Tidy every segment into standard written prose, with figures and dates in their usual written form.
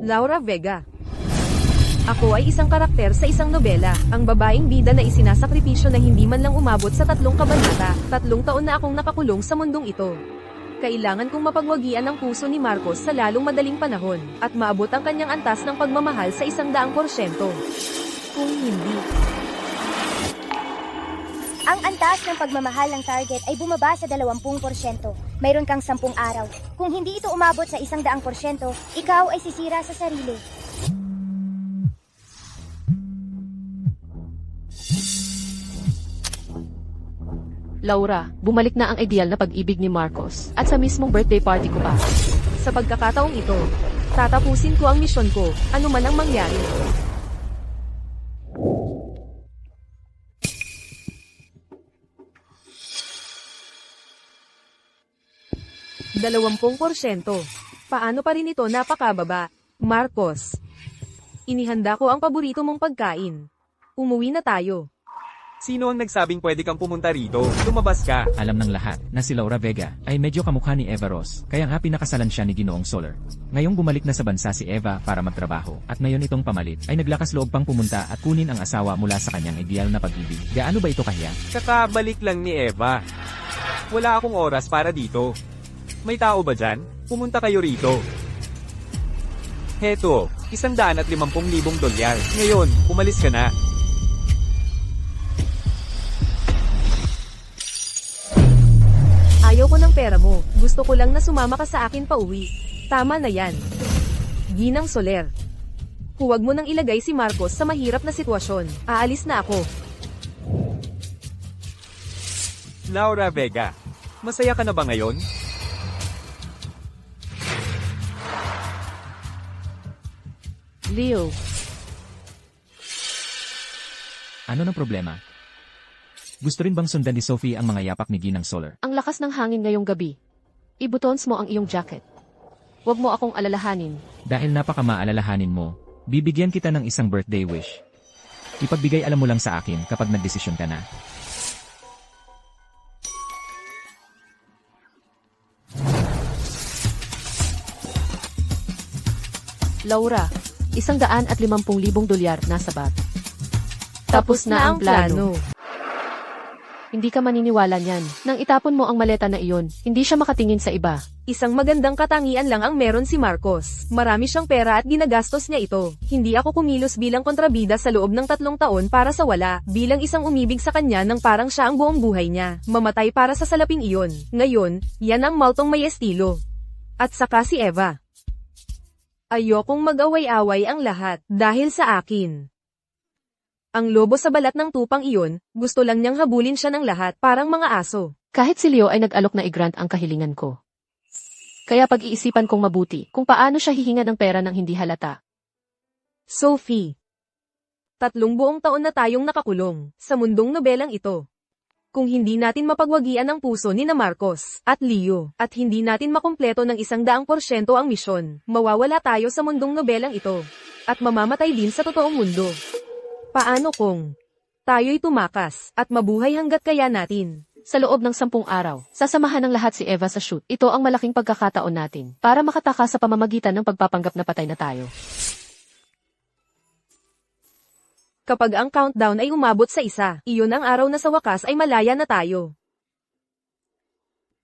Laura Vega. Ako ay isang karakter sa isang nobela, ang babaeng bida na isinasakripisyo na hindi man lang umabot sa 3 kabanata. 3 taon na akong nakakulong sa mundong ito. Kailangan kong mapagwagian ang puso ni Marcos sa lalong madaling panahon, at maabot ang kanyang antas ng pagmamahal sa 100%. Kung hindi, Ang antas ng pagmamahal ng target ay bumaba sa 20%. Mayroon kang 10 araw. Kung hindi ito umabot sa 100%, ikaw ay sisira sa sarili. Laura, bumalik na ang ideal na pag-ibig ni Marcos, at sa mismong birthday party ko pa. sa pagkakataong ito, tatapusin ko ang misyon ko, ano man ang mangyari. %20. Paano pa rin ito napakababa? Marcos. Inihanda ko ang paborito mong pagkain. Umuwi na tayo. Sino ang nagsabing pwede kang pumunta rito? Lumabas ka. Alam ng lahat na si Laura Vega ay medyo kamukha ni Eva Ross, kaya nga pinakasalan siya ni Ginoong Soler. Ngayong bumalik na sa bansa si Eva para magtrabaho, at ngayon itong pamalit ay naglakas loob pang pumunta at kunin ang asawa mula sa kanyang ideal na pag-ibig. Gaano ba ito kahiya? Kakabalik lang ni Eva. Wala akong oras para dito. May tao ba dyan? Pumunta kayo rito. Heto, $150,000. Ngayon, umalis ka na. Ayaw ko ng pera mo, gusto ko lang na sumama ka sa akin pauwi. Tama na yan. Ginang Soler. Huwag mo nang ilagay si Marcos sa mahirap na sitwasyon. Aalis na ako. Laura Vega, masaya ka na ba ngayon? Leo, Ano ng problema? Gusto rin bang sundan ni Sophie ang mga yapak ni Ginang Soler? ang lakas ng hangin ngayong gabi. Ibutons mo ang iyong jacket. Huwag mo akong alalahanin. Dahil napakamaalalahanin mo, bibigyan kita ng isang birthday wish. Ipagbigay alam mo lang sa akin kapag nagdesisyon ka na. Laura, $150,000 nasa bag. Tapos na ang plano. Hindi ka maniniwala niyan. Nang itapon mo ang maleta na iyon, hindi siya makatingin sa iba. Isang magandang katangian lang ang meron si Marcos. Marami siyang pera at ginagastos niya ito. Hindi ako kumilos bilang kontrabida sa loob ng 3 taon para sa wala, bilang isang umibig sa kanya nang parang siya ang buong buhay niya. Mamatay para sa salaping iyon. Ngayon, yan ang maltong may estilo. At saka si Eva. Ayokong mag-away-away ang lahat dahil sa akin. Ang lobo sa balat ng tupang iyon, gusto lang niyang habulin siya ng lahat parang mga aso. Kahit si Leo ay nag-alok na i-grant ang kahilingan ko. Kaya pag-iisipan kong mabuti kung paano siya hihinga ng pera ng hindi halata. Sophie. 3 buong taon na tayong nakakulong sa mundong nobelang ito. Kung hindi natin mapagwagian ang puso ni na Marcos at Leo, at hindi natin makumpleto ng 100% ang misyon, mawawala tayo sa mundong nobelang ito. At mamamatay din sa totoong mundo. Paano kung tayo'y tumakas at mabuhay hanggat kaya natin? Sa loob ng 10 araw, sasamahan ng lahat si Eva sa shoot. Ito ang malaking pagkakataon natin para makatakas sa pamamagitan ng pagpapanggap na patay na tayo. Kapag ang countdown ay umabot sa 1, iyon ang araw na sa wakas ay malaya na tayo.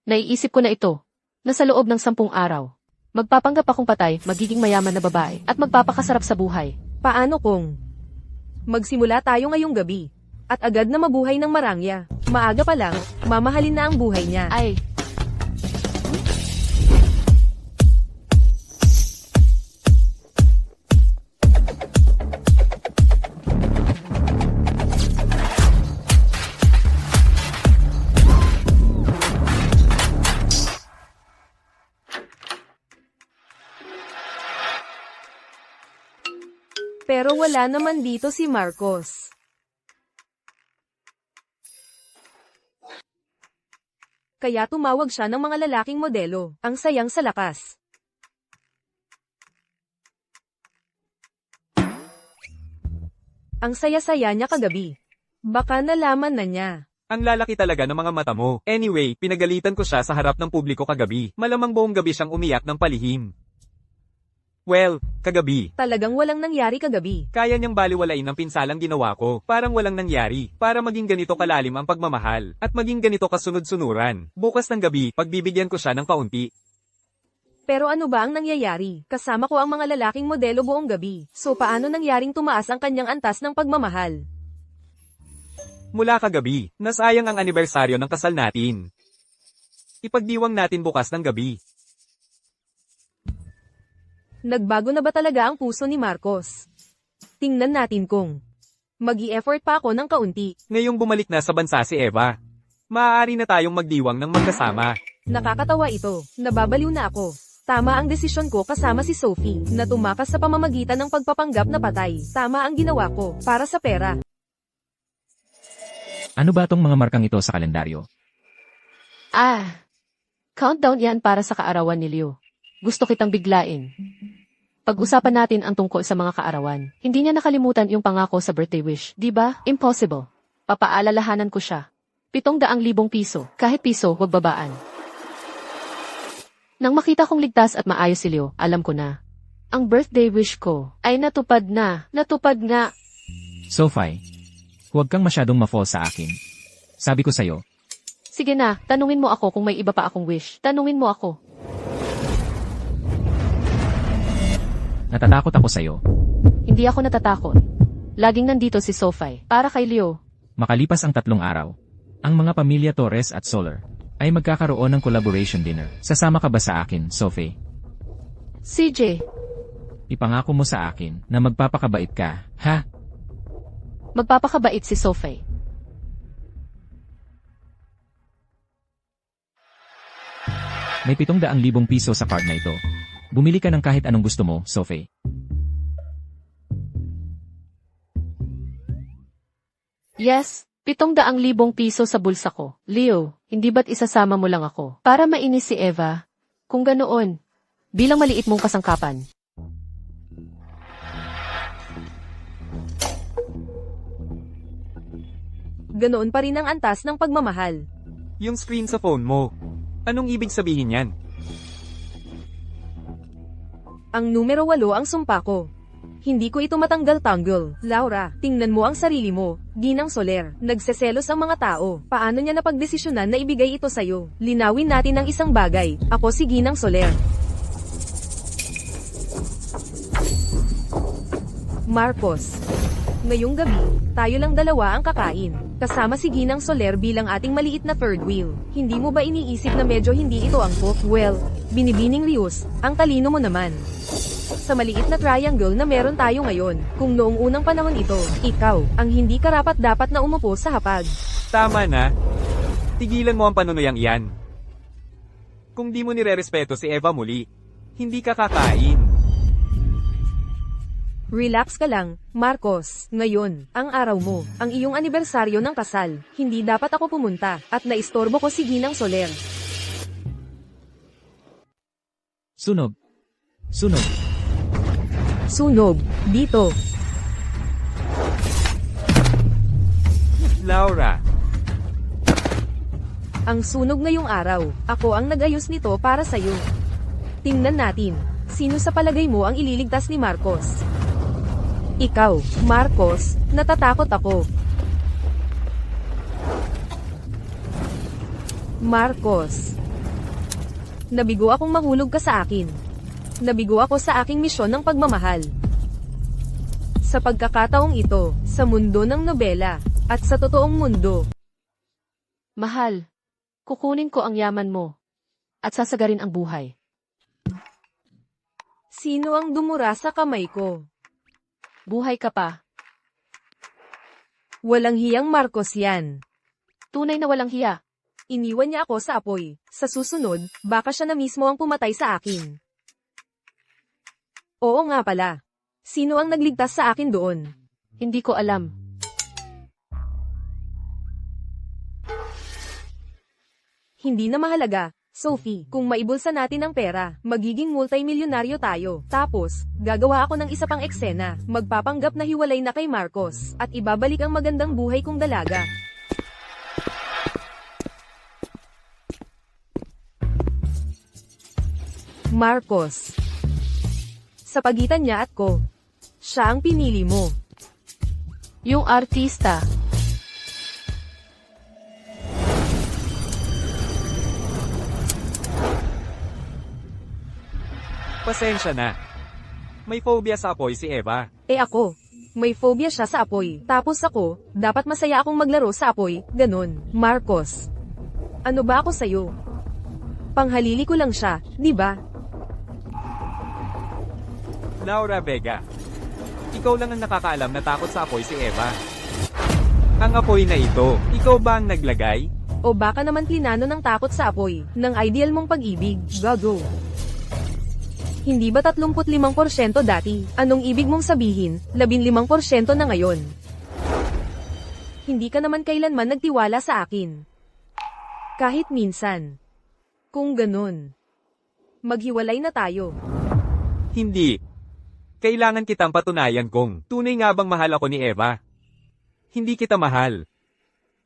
Naiisip ko na ito, na sa loob ng 10 araw, magpapanggap akong patay, magiging mayaman na babae, at magpapakasarap sa buhay. Paano kung magsimula tayo ngayong gabi, at agad na mabuhay ng marangya? Maaga pa lang, mamahalin na ang buhay niya. Ay, Pero wala naman dito si Marcos. Kaya tumawag siya ng mga lalaking modelo, ang sayang sa lakas. Ang saya-saya niya kagabi. Baka nalaman na niya. Ang lalaki talaga ng mga mata mo. Anyway, pinagalitan ko siya sa harap ng publiko kagabi. Malamang buong gabi siyang umiyak ng palihim. Well, kagabi. Talagang walang nangyari kagabi. Kaya niyang baliwalain ang pinsalang ginawa ko. Parang walang nangyari. Para maging ganito kalalim ang pagmamahal. At maging ganito kasunod-sunuran. Bukas ng gabi, pagbibigyan ko siya ng kaunti. Pero ano ba ang nangyayari? Kasama ko ang mga lalaking modelo buong gabi. So paano nangyaring tumaas ang kanyang antas ng pagmamahal? Mula kagabi, nasayang ang anibersaryo ng kasal natin. Ipagdiwang natin bukas ng gabi. Nagbago na ba talaga ang puso ni Marcos? Tingnan natin kung mag-i-effort pa ako ng kaunti. Ngayong bumalik na sa bansa si Eva, maaari na tayong magdiwang ng magkasama. Nakakatawa ito. Nababaliw na ako. Tama ang desisyon ko kasama si Sophie, na tumakas sa pamamagitan ng pagpapanggap na patay. Tama ang ginawa ko, para sa pera. Ano ba tong mga markang ito sa kalendaryo? Countdown yan para sa kaarawan ni Leo. Gusto kitang biglain. Pag-usapan natin ang tungkol sa mga kaarawan. Hindi niya nakalimutan yung pangako sa birthday wish, di ba? Impossible. Papaalalahanan ko siya. 700,000 piso, kahit piso, huwag babaan. Nang makita kong ligtas at maayos si Leo, alam ko na. Ang birthday wish ko ay natupad na. Natupad nga. Sophie, huwag kang masyadong ma-fall sa akin. Sabi ko sa'yo, Sige na, tanungin mo ako kung may iba pa akong wish. Tanungin mo ako. natatakot ako sa'yo. Hindi ako natatakot. Laging nandito si Sophie, para kay Leo. Makalipas ang 3 araw, ang mga pamilya Torres at Soler ay magkakaroon ng collaboration dinner. Sasama ka ba sa akin, Sophie? CJ, Ipangako mo sa akin na magpapakabait ka, ha? magpapakabait si Sophie. May 700,000 piso sa card na ito. Bumili ka ng kahit anong gusto mo, Sophie. Yes, 700,000 piso sa bulsa ko. Leo, hindi ba't isasama mo lang ako? Para mainis si Eva. Kung ganoon, bilang maliit mong kasangkapan. Ganoon pa rin ang antas ng pagmamahal. Yung screen sa phone mo. Anong ibig sabihin yan? Ang numero 8 ang sumpa ko. Hindi ko ito matanggal-tanggol. Laura, tingnan mo ang sarili mo. Ginang Soler, nagseselos ang mga tao. Paano niya napagdesisyonan na ibigay ito sa'yo? Linawin natin ang isang bagay. Ako si Ginang Soler. Marcos. Ngayong gabi, tayo lang dalawa ang kakain. Kasama si Ginang Soler bilang ating maliit na third wheel. Hindi mo ba iniisip na medyo hindi ito angkop? Well, binibining Rius, ang talino mo naman. Sa maliit na triangle na meron tayo ngayon, kung noong unang panahon ito, ikaw, ang hindi karapat-dapat na umupo sa hapag. Tama na. Tigilan mo ang panunuyang iyan. Kung di mo nirerespeto si Eva muli, hindi ka kakain. Relax ka lang, Marcos. Ngayon, ang araw mo, ang iyong anibersaryo ng kasal. Hindi dapat ako pumunta, at naistorbo ko si Ginang Soler. Sunog. Sunog. Sunog, dito. Laura, Ang sunog ngayong araw, ako ang nag-ayos nito para sa'yo. Tingnan natin, sino sa palagay mo ang ililigtas ni Marcos? Ikaw, Marcos, natatakot ako. Marcos. Nabigo akong mahulog ka sa akin. Nabigo ako sa aking misyon ng pagmamahal. Sa pagkakataong ito, sa mundo ng nobela, at sa totoong mundo, Mahal, kukunin ko ang yaman mo. At sasagarin ang buhay. sino ang dumura sa kamay ko? Buhay ka pa. Walang hiyang Marcos yan. Tunay na walang hiya. Iniwan niya ako sa apoy. Sa susunod, baka siya na mismo ang pumatay sa akin. Oo nga pala. Sino ang nagligtas sa akin doon? Hindi ko alam. Hindi na mahalaga. Sophie, kung maibulsa natin ang pera, magiging multimilyonaryo tayo. Tapos, gagawa ako ng isa pang eksena. Magpapanggap na hiwalay na kay Marcos, at ibabalik ang magandang buhay kong dalaga. Marcos. Sa pagitan niya at ko. Siya ang pinili mo. Yung artista. Pasensya na. May phobia sa apoy si Eva. Ako, may phobia siya sa apoy. Tapos ako, dapat masaya akong maglaro sa apoy, ganun. Marcos. Ano ba ako sa'yo? Panghalili ko lang siya, di ba? Laura Vega. Ikaw lang ang nakakaalam na takot sa apoy si Eva. Ang apoy na ito, ikaw ba ang naglagay? O baka naman plinano ng takot sa apoy, ng ideal mong pag-ibig, gago. Hindi ba 35% dati? Anong ibig mong sabihin, 15% na ngayon? Hindi ka naman kailanman nagtiwala sa akin. Kahit minsan. Kung ganun, maghiwalay na tayo. Hindi. Kailangan kitang patunayan kung tunay nga bang mahal ako ni Eva. Hindi kita mahal.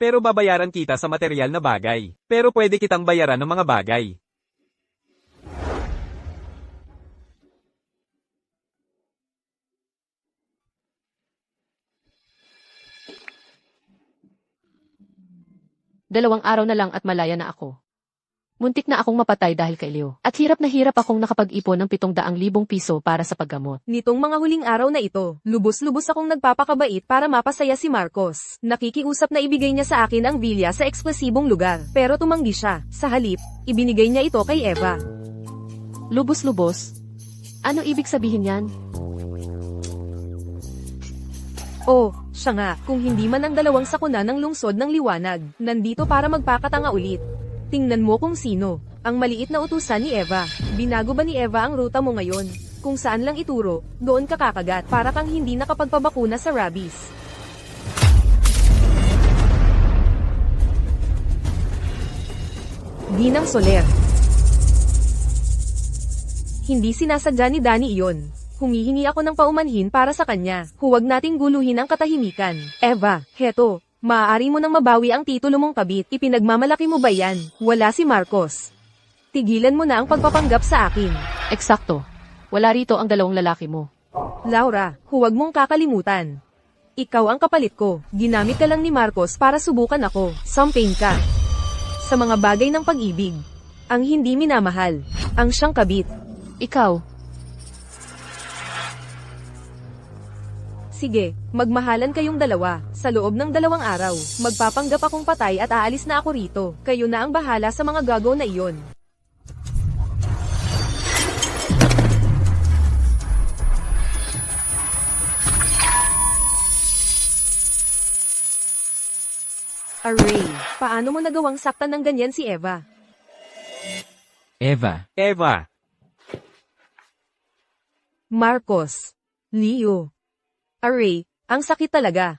Pero babayaran kita sa material na bagay. Pero pwede kitang bayaran ng mga bagay. Dalawang araw na lang at malaya na ako. Muntik na akong mapatay dahil kay Leo. At hirap na hirap akong nakapag-ipon ng 700,000 piso para sa paggamot. Nitong mga huling araw na ito, lubos-lubos akong nagpapakabait para mapasaya si Marcos. Nakikiusap na ibigay niya sa akin ang villa sa eksklusibong lugar. Pero tumanggi siya. Sa halip, ibinigay niya ito kay Eva. Lubos-lubos? Ano ibig sabihin yan? Oh, siya nga, kung hindi man ang dalawang sakuna ng lungsod ng liwanag, nandito para magpakatanga ulit. Tingnan mo kung sino, ang maliit na utusan ni Eva. Binago ba ni Eva ang ruta mo ngayon? Kung saan lang ituro, doon ka kakagat para kang hindi nakapagpabakuna sa rabies. Ginang Soler. Hindi sinasadya ni Danny iyon. Humihingi ako ng paumanhin para sa kanya. Huwag nating guluhin ang katahimikan. Eva, heto. Maaari mo nang mabawi ang titulo mong kabit. Ipinagmamalaki mo ba yan? Wala si Marcos. Tigilan mo na ang pagpapanggap sa akin. Eksakto. Wala rito ang dalawang lalaki mo. Laura, huwag mong kakalimutan. Ikaw ang kapalit ko. Ginamit ka lang ni Marcos para subukan ako. Sampain ka. Sa mga bagay ng pag-ibig. Ang hindi minamahal. Ang siyang kabit. Ikaw. Sige, magmahalan kayong dalawa. Sa loob ng 2 araw, magpapanggap akong patay at aalis na ako rito. Kayo na ang bahala sa mga gago na iyon. Array, paano mo nagawang saktan ng ganyan si Eva? Eva. Eva. Marcos. Leo. Array, ang sakit talaga.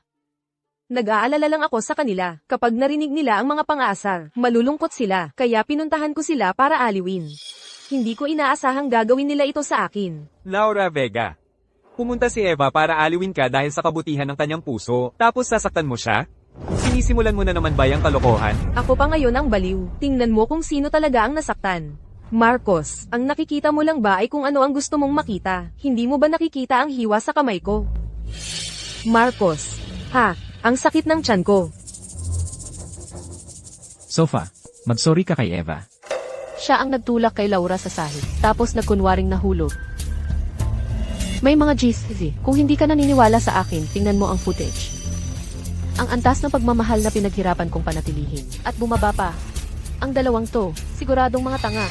Nag-aalala lang ako sa kanila. Kapag narinig nila ang mga pang-aasar, malulungkot sila. Kaya pinuntahan ko sila para aliwin. Hindi ko inaasahang gagawin nila ito sa akin. Laura Vega. Pumunta si Eva para aliwin ka dahil sa kabutihan ng kanyang puso, tapos sasaktan mo siya? Sinisimulan mo na naman ba yung kalokohan? Ako pa ngayon ang baliw. Tingnan mo kung sino talaga ang nasaktan. Marcos, ang nakikita mo lang ba ay kung ano ang gusto mong makita? Hindi mo ba nakikita ang hiwa sa kamay ko? Marcos. Ha, ang sakit ng tiyan ko. Sofa. Mag-sorry ka kay Eva. Siya ang nagtulak kay Laura sa sahig. Tapos nagkunwaring nahulog. May mga GCC. Kung hindi ka naniniwala sa akin, tingnan mo ang footage. Ang antas ng pagmamahal na pinaghirapan kong panatilihin. At bumaba pa. Ang dalawang to, siguradong mga tanga.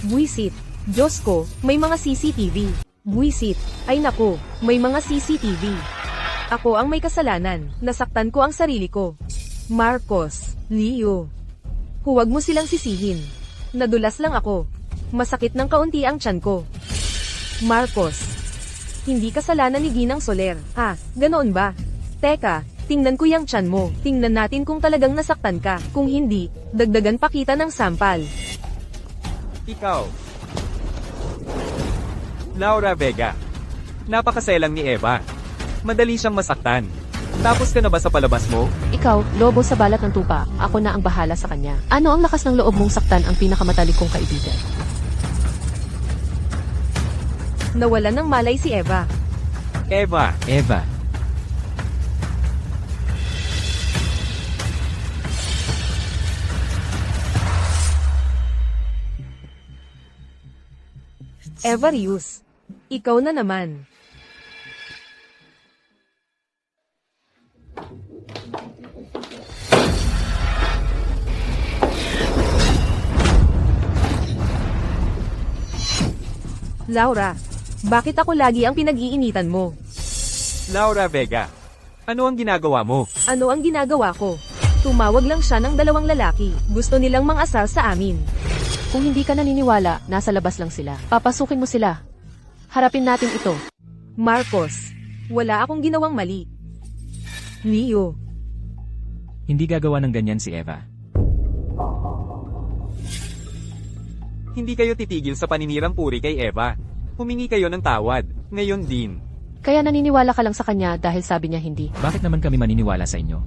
Buisit. Diyos ko, may mga CCTV. Buisit. Ay nako, may mga CCTV. Ako ang may kasalanan. Nasaktan ko ang sarili ko. Marcos. Leo. Huwag mo silang sisihin. Nadulas lang ako. Masakit ng kaunti ang tiyan ko. Marcos. Hindi kasalanan ni Ginang Soler. Ah, ganoon ba? Teka, tingnan ko yung tiyan mo. Tingnan natin kung talagang nasaktan ka. Kung hindi, dagdagan pa kita ng sampal. Ikaw. Laura Vega. Napakaselang ni Eva. Madali siyang masaktan. Tapos ka na ba sa palabas mo? Ikaw, lobo sa balat ng tupa. Ako na ang bahala sa kanya. Ano ang lakas ng loob mong saktan ang pinakamatalik kong kaibigan? Nawalan ng malay si Eva. Eva, Eva, Eva Rius. Ikaw na naman. Laura, bakit ako lagi ang pinag-iinitan mo? Laura Vega. Ano ang ginagawa mo? Ano ang ginagawa ko? Tumawag lang siya ng dalawang lalaki. Gusto nilang mangasal sa amin. Kung hindi ka naniniwala, nasa labas lang sila. Papasukin mo sila. Harapin natin ito. Marcos, wala akong ginawang mali. Leo, hindi gagawa ng ganyan si Eva. Hindi kayo titigil sa paninirang puri kay Eva. Humingi kayo ng tawad. Ngayon din. Kaya naniniwala ka lang sa kanya dahil sabi niya hindi. Bakit naman kami maniniwala sa inyo?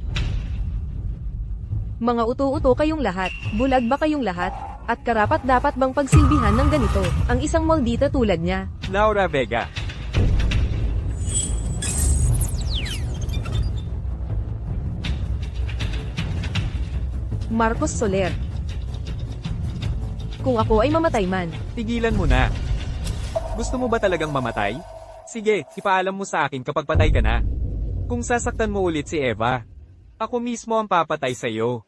mga uto-uto kayong lahat. Bulag ba kayong lahat? At karapat dapat bang pagsilbihan ng ganito, ang isang maldita tulad niya? Laura Vega. Marcos Soler. Kung ako ay mamatay man, Tigilan mo na. Gusto mo ba talagang mamatay? Sige, ipaalam mo sa akin kapag patay ka na. Kung sasaktan mo ulit si Eva, ako mismo ang papatay sa iyo.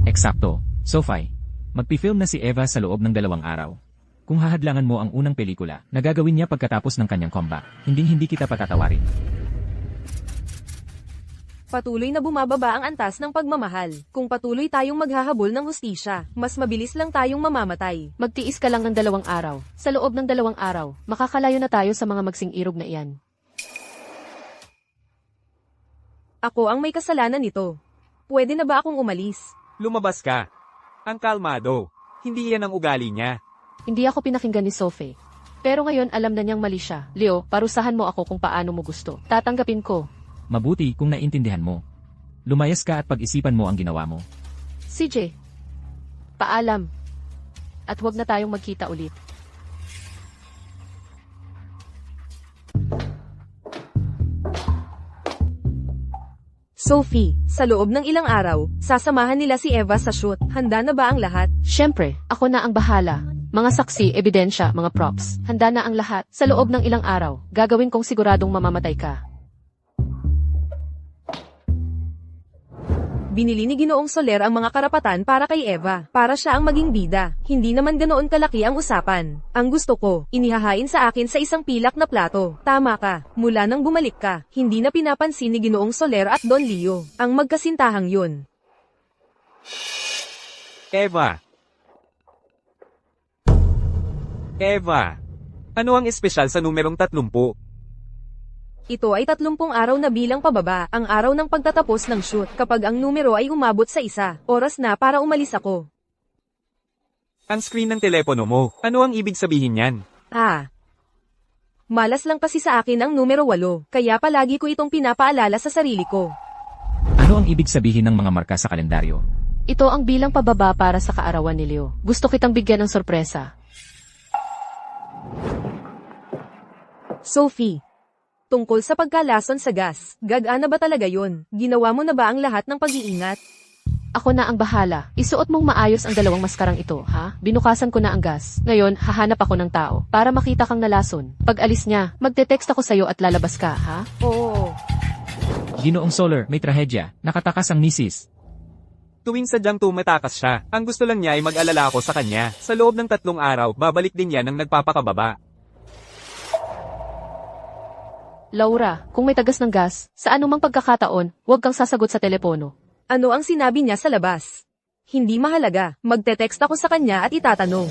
Eksakto, Sophie. Magpi-film na si Eva sa loob ng 2 araw. Kung hahadlangan mo ang unang pelikula, na gagawin niya pagkatapos ng kanyang comeback, hindi kita patatawarin. patuloy na bumababa ang antas ng pagmamahal. Kung patuloy tayong maghahabol ng hustisya, mas mabilis lang tayong mamamatay. Magtiis ka lang ng 2 araw. Sa loob ng 2 araw, makakalayo na tayo sa mga magsing-irog na iyan. Ako ang may kasalanan nito. Pwede na ba akong umalis? Lumabas ka. Ang kalmado. Hindi yan ang ugali niya. Hindi ako pinakinggan ni Sophie. Pero ngayon alam na niyang mali siya. Leo, parusahan mo ako kung paano mo gusto. Tatanggapin ko. Mabuti kung naintindihan mo. Lumayas ka at pag-isipan mo ang ginawa mo. CJ, paalam. At huwag na tayong magkita ulit. Sophie, sa loob ng ilang araw, sasamahan nila si Eva sa shoot. Handa na ba ang lahat? Siyempre, ako na ang bahala. Mga saksi, ebidensya, mga props. Handa na ang lahat. Sa loob ng ilang araw, gagawin kong siguradong mamamatay ka. Binili ni Ginoong Soler ang mga karapatan para kay Eva, para siya ang maging bida. Hindi naman ganoon kalaki ang usapan. Ang gusto ko, inihahain sa akin sa isang pilak na plato. Tama ka, mula nang bumalik ka, hindi na pinapansin ni Ginoong Soler at Don Leo, ang magkasintahang yun. Eva. Eva. Ano ang espesyal sa numerong 30? Ito ay 30 araw na bilang pababa, ang araw ng pagtatapos ng shoot. Kapag ang numero ay umabot sa 1, oras na para umalis ako. Ang screen ng telepono mo. Ano ang ibig sabihin niyan? Malas lang kasi sa akin ang numero 8, kaya palagi ko itong pinapaalala sa sarili ko. Ano ang ibig sabihin ng mga marka sa kalendaryo? Ito ang bilang pababa para sa kaarawan ni Leo. Gusto kitang bigyan ng sorpresa. Sophie. Tungkol sa pagkalason sa gas, gagana ba talaga yun? Ginawa mo na ba ang lahat ng pag-iingat? Ako na ang bahala. Isuot mong maayos ang 2 maskarang ito, ha? Binukasan ko na ang gas. Ngayon, hahanap ako ng tao para makita kang nalason. Pag alis niya, magte-text ako sa'yo at lalabas ka, ha? Oo. Ginoong Soler, may trahedya. Nakatakas ang misis. Tuwing sadyang tumatakas siya, ang gusto lang niya ay mag-alala ako sa kanya. Sa loob ng 3 araw, babalik din yan ang nagpapakababa. Laura, kung may tagas ng gas, sa anumang pagkakataon, huwag kang sasagot sa telepono. Ano ang sinabi niya sa labas? Hindi mahalaga, magte-text ako sa kanya at itatanong.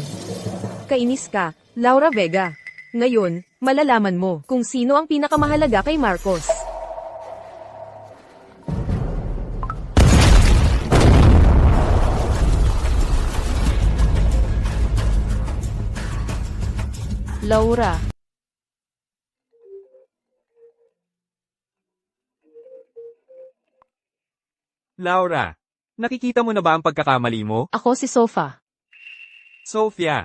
Kainis ka, Laura Vega. Ngayon, malalaman mo kung sino ang pinakamahalaga kay Marcos. Laura, Laura, nakikita mo na ba ang pagkakamali mo? ako si Sofa. Sophia.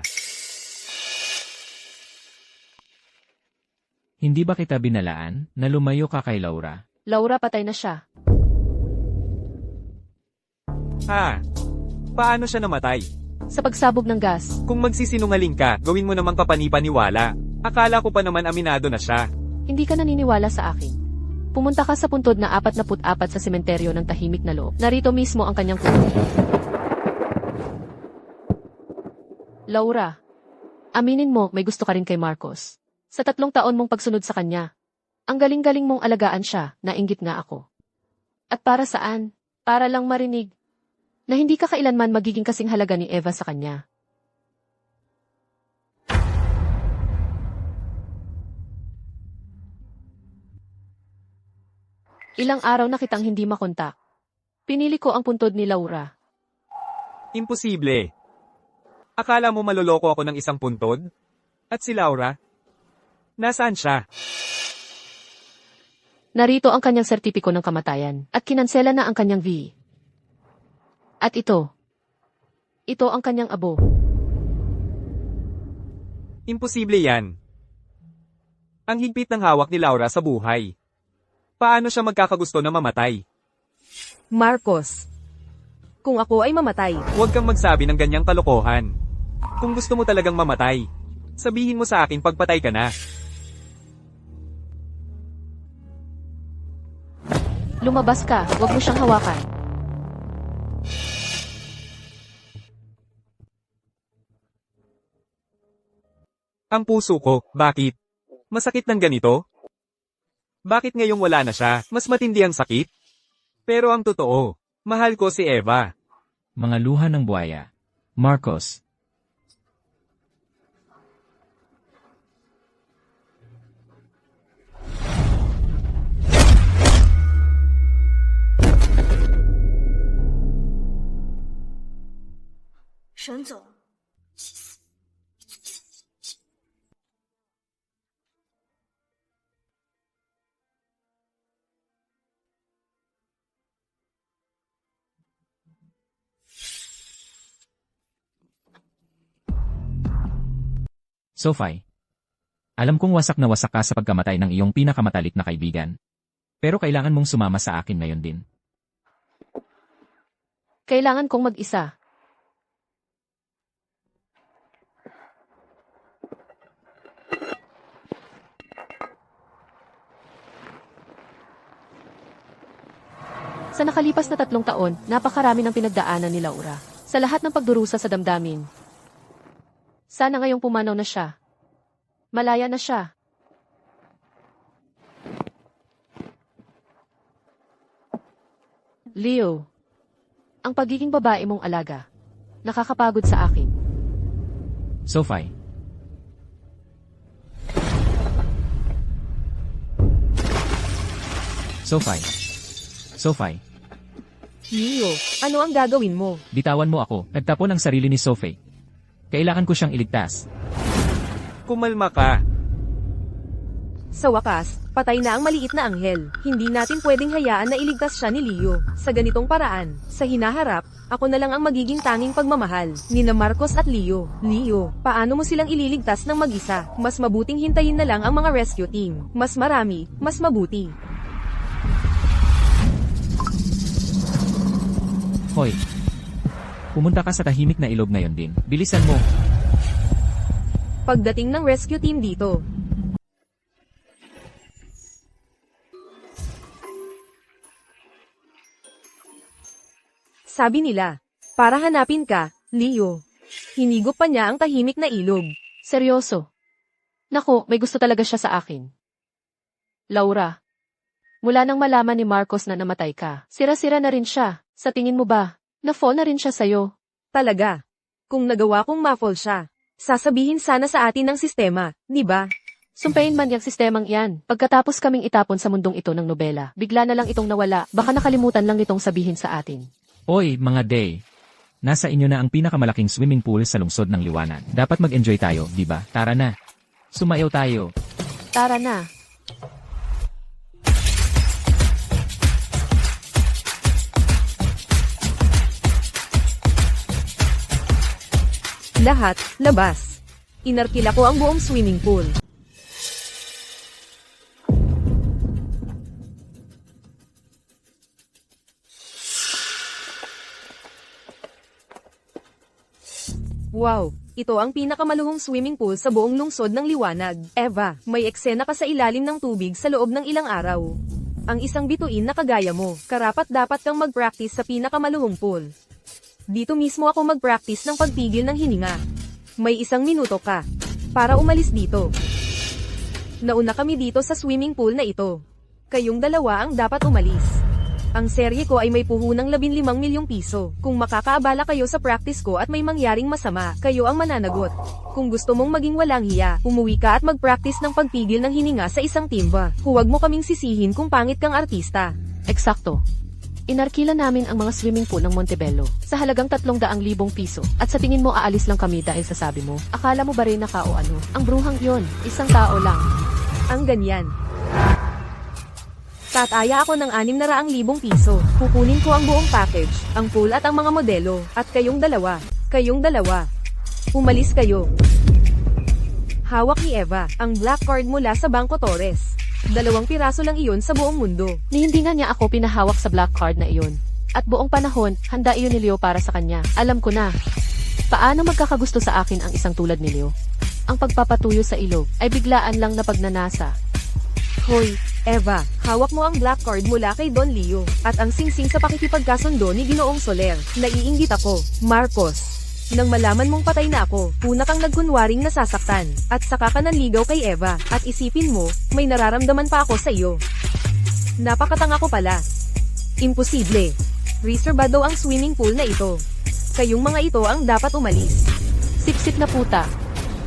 Hindi ba kita binalaan na lumayo ka kay Laura? Laura, patay na siya. Ha? Paano siya namatay? Sa pagsabog ng gas. Kung magsisinungaling ka, gawin mo namang kapanipaniwala. Akala ko pa naman aminado na siya. Hindi ka naniniwala sa akin. Pumunta ka sa puntod na 44 sa sementeryo ng tahimik na loob. Narito mismo ang kanyang kulay. Laura, aminin mo may gusto ka rin kay Marcos. Sa 3 taon mong pagsunod sa kanya. Ang galing-galing mong alagaan siya, nainggit nga ako. At para saan? Para lang marinig na hindi ka kailanman magiging kasing halaga ni Eva sa kanya. Ilang araw na kitang hindi makontak. Pinili ko ang puntod ni Laura. Imposible. Akala mo maloloko ako ng isang puntod? At si Laura? Nasaan siya? Narito ang kanyang sertipiko ng kamatayan at kinansela na ang kanyang V. At ito ang kanyang abo. Imposible yan. Ang higpit ng hawak ni Laura sa buhay. Paano siya magkakagusto na mamatay? Marcos. Kung ako ay mamatay, Huwag kang magsabi ng ganyang kalokohan. Kung gusto mo talagang mamatay, sabihin mo sa akin pagpatay ka na. Lumabas ka, huwag mo siyang hawakan. Ang puso ko, bakit? Masakit ng ganito? Bakit ngayong wala na siya, mas matindi ang sakit? Pero ang totoo, mahal ko si Eva. Mga luha ng buhaya. Marcos. Sophie. Alam kong wasak na wasak ka sa pagkamatay ng iyong pinakamatalik na kaibigan. Pero kailangan mong sumama sa akin ngayon din. Kailangan kong mag-isa. Sa nakalipas na 3 taon, napakarami ng pinagdaanan ni Laura. Sa lahat ng pagdurusa sa damdamin. Sana ngayong pumanaw na siya. Malaya na siya. Leo, ang pagiging babae mong alaga, nakakapagod sa akin. Sophie. Sophie. Sophie. Leo, ano ang gagawin mo? Bitawan mo ako. Nagtapon ang sarili ni Sophie. Kailangan ko siyang iligtas. Kumalma ka. Sa wakas, patay na ang maliit na anghel. Hindi natin pwedeng hayaan na iligtas siya ni Leo. Sa ganitong paraan, sa hinaharap, ako na lang ang magiging tanging pagmamahal, nina Marcos at Leo. Leo, paano mo silang ililigtas ng mag-isa? Mas mabuting hintayin na lang ang mga rescue team. Mas marami, mas mabuti. Hoy. Pumunta ka sa tahimik na ilog ngayon din. Bilisan mo. Pagdating ng rescue team dito, sabi nila, para hanapin ka, Leo. Hinigop pa niya ang tahimik na ilog. Seryoso. Naku, may gusto talaga siya sa akin. Laura. Mula nang malaman ni Marcos na namatay ka, sira-sira na rin siya. Sa tingin mo ba, na-fall na rin siya sa'yo? Talaga. Kung nagawa kong ma-fall siya, sasabihin sana sa atin ng sistema, di ba? Sumpayin man yung sistemang iyan. Pagkatapos kaming itapon sa mundong ito ng nobela, bigla na lang itong nawala, baka nakalimutan lang itong sabihin sa atin. Oy, mga day. Nasa inyo na ang pinakamalaking swimming pool sa lungsod ng Liwanan. Dapat mag-enjoy tayo, di ba? Tara na. Sumayaw tayo. Tara na. Lahat, labas. Inarkila ko ang buong swimming pool. Wow! Ito ang pinakamaluhong swimming pool sa buong lungsod ng liwanag. Eva, may eksena ka sa ilalim ng tubig sa loob ng ilang araw. Ang isang bituin na kagaya mo, karapat-dapat kang mag-practice sa pinakamaluhong pool. Dito mismo ako mag-practice ng pagpigil ng hininga. May 1 minuto ka para umalis dito. Nauna kami dito sa swimming pool na ito. Kayong dalawa ang dapat umalis. Ang serye ko ay may puhunang 15 milyong piso. Kung makakaabala kayo sa practice ko at may mangyaring masama, kayo ang mananagot. Kung gusto mong maging walang hiya, umuwi ka at mag-practice ng pagpigil ng hininga sa isang timba. Huwag mo kaming sisihin kung pangit kang artista. Eksakto. Inarkila namin ang mga swimming pool ng Montebello sa halagang 300,000 piso. At sa tingin mo aalis lang kami dahil sa sabi mo, akala mo ba rin na o ano? Ang bruhang yon, isang tao lang. Ang ganyan. Tataya ako ng 600,000 piso. Kukunin ko ang buong package, ang pool at ang mga modelo, at kayong dalawa. Umalis kayo. Hawak ni Eva, ang black card mula sa Bangko Torres. 2 piraso lang iyon sa buong mundo. Ni hindi nga niya ako pinahawak sa black card na iyon. At buong panahon, handa iyon ni Leo para sa kanya. Alam ko na. Paano magkakagusto sa akin ang isang tulad ni Leo? Ang pagpapatuyo sa ilog ay biglaan lang na pagnanasa. Hoy, Eva, hawak mo ang black card mula kay Don Leo, at ang singsing sa pakikipagkasundo ni Ginoong Soler. Naiinggit ako, Marcos. Nang malaman mong patay na ako, una kang nagkunwaring nasasaktan, at saka ka nanligaw kay Eva, at isipin mo, may nararamdaman pa ako sa iyo. Napakatanga ko pala. Imposible. Reserbado ang swimming pool na ito. Kayong mga ito ang dapat umalis. Sipsip na puta.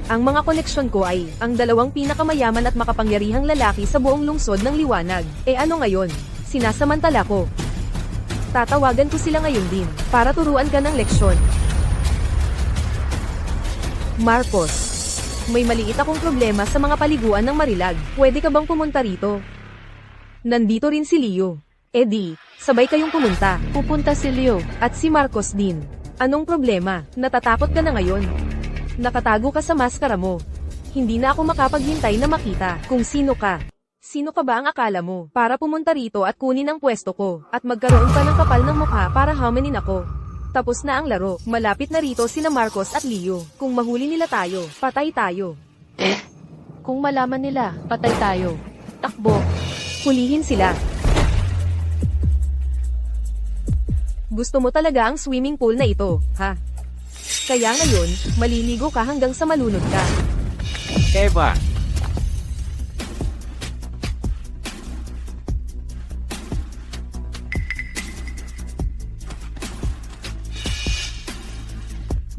Ang mga koneksyon ko ay, ang 2 pinakamayaman at makapangyarihang lalaki sa buong lungsod ng liwanag. E ano ngayon? Sinasamantala ko. Tatawagan ko sila ngayon din, para turuan ka ng leksyon. Marcos, may maliit akong problema sa mga paliguan ng Marilag. Pwede ka bang pumunta rito? Nandito rin si Leo. Eddie, sabay kayong pumunta. Pupunta si Leo. At si Marcos din. Anong problema? Natatakot ka na ngayon? Nakatago ka sa maskara mo. Hindi na ako makapaghintay na makita kung sino ka. Sino ka ba ang akala mo para pumunta rito at kunin ang pwesto ko at magkaroon pa ng kapal ng mukha para hamanin ako? Tapos na ang laro. Malapit na rito sina Marcos at Leo. Kung mahuli nila tayo, patay tayo. Kung malaman nila, patay tayo. Takbo. Hulihin sila. Gusto mo talaga ang swimming pool na ito, ha? Kaya ngayon, maliligo ka hanggang sa malunod ka. Eva,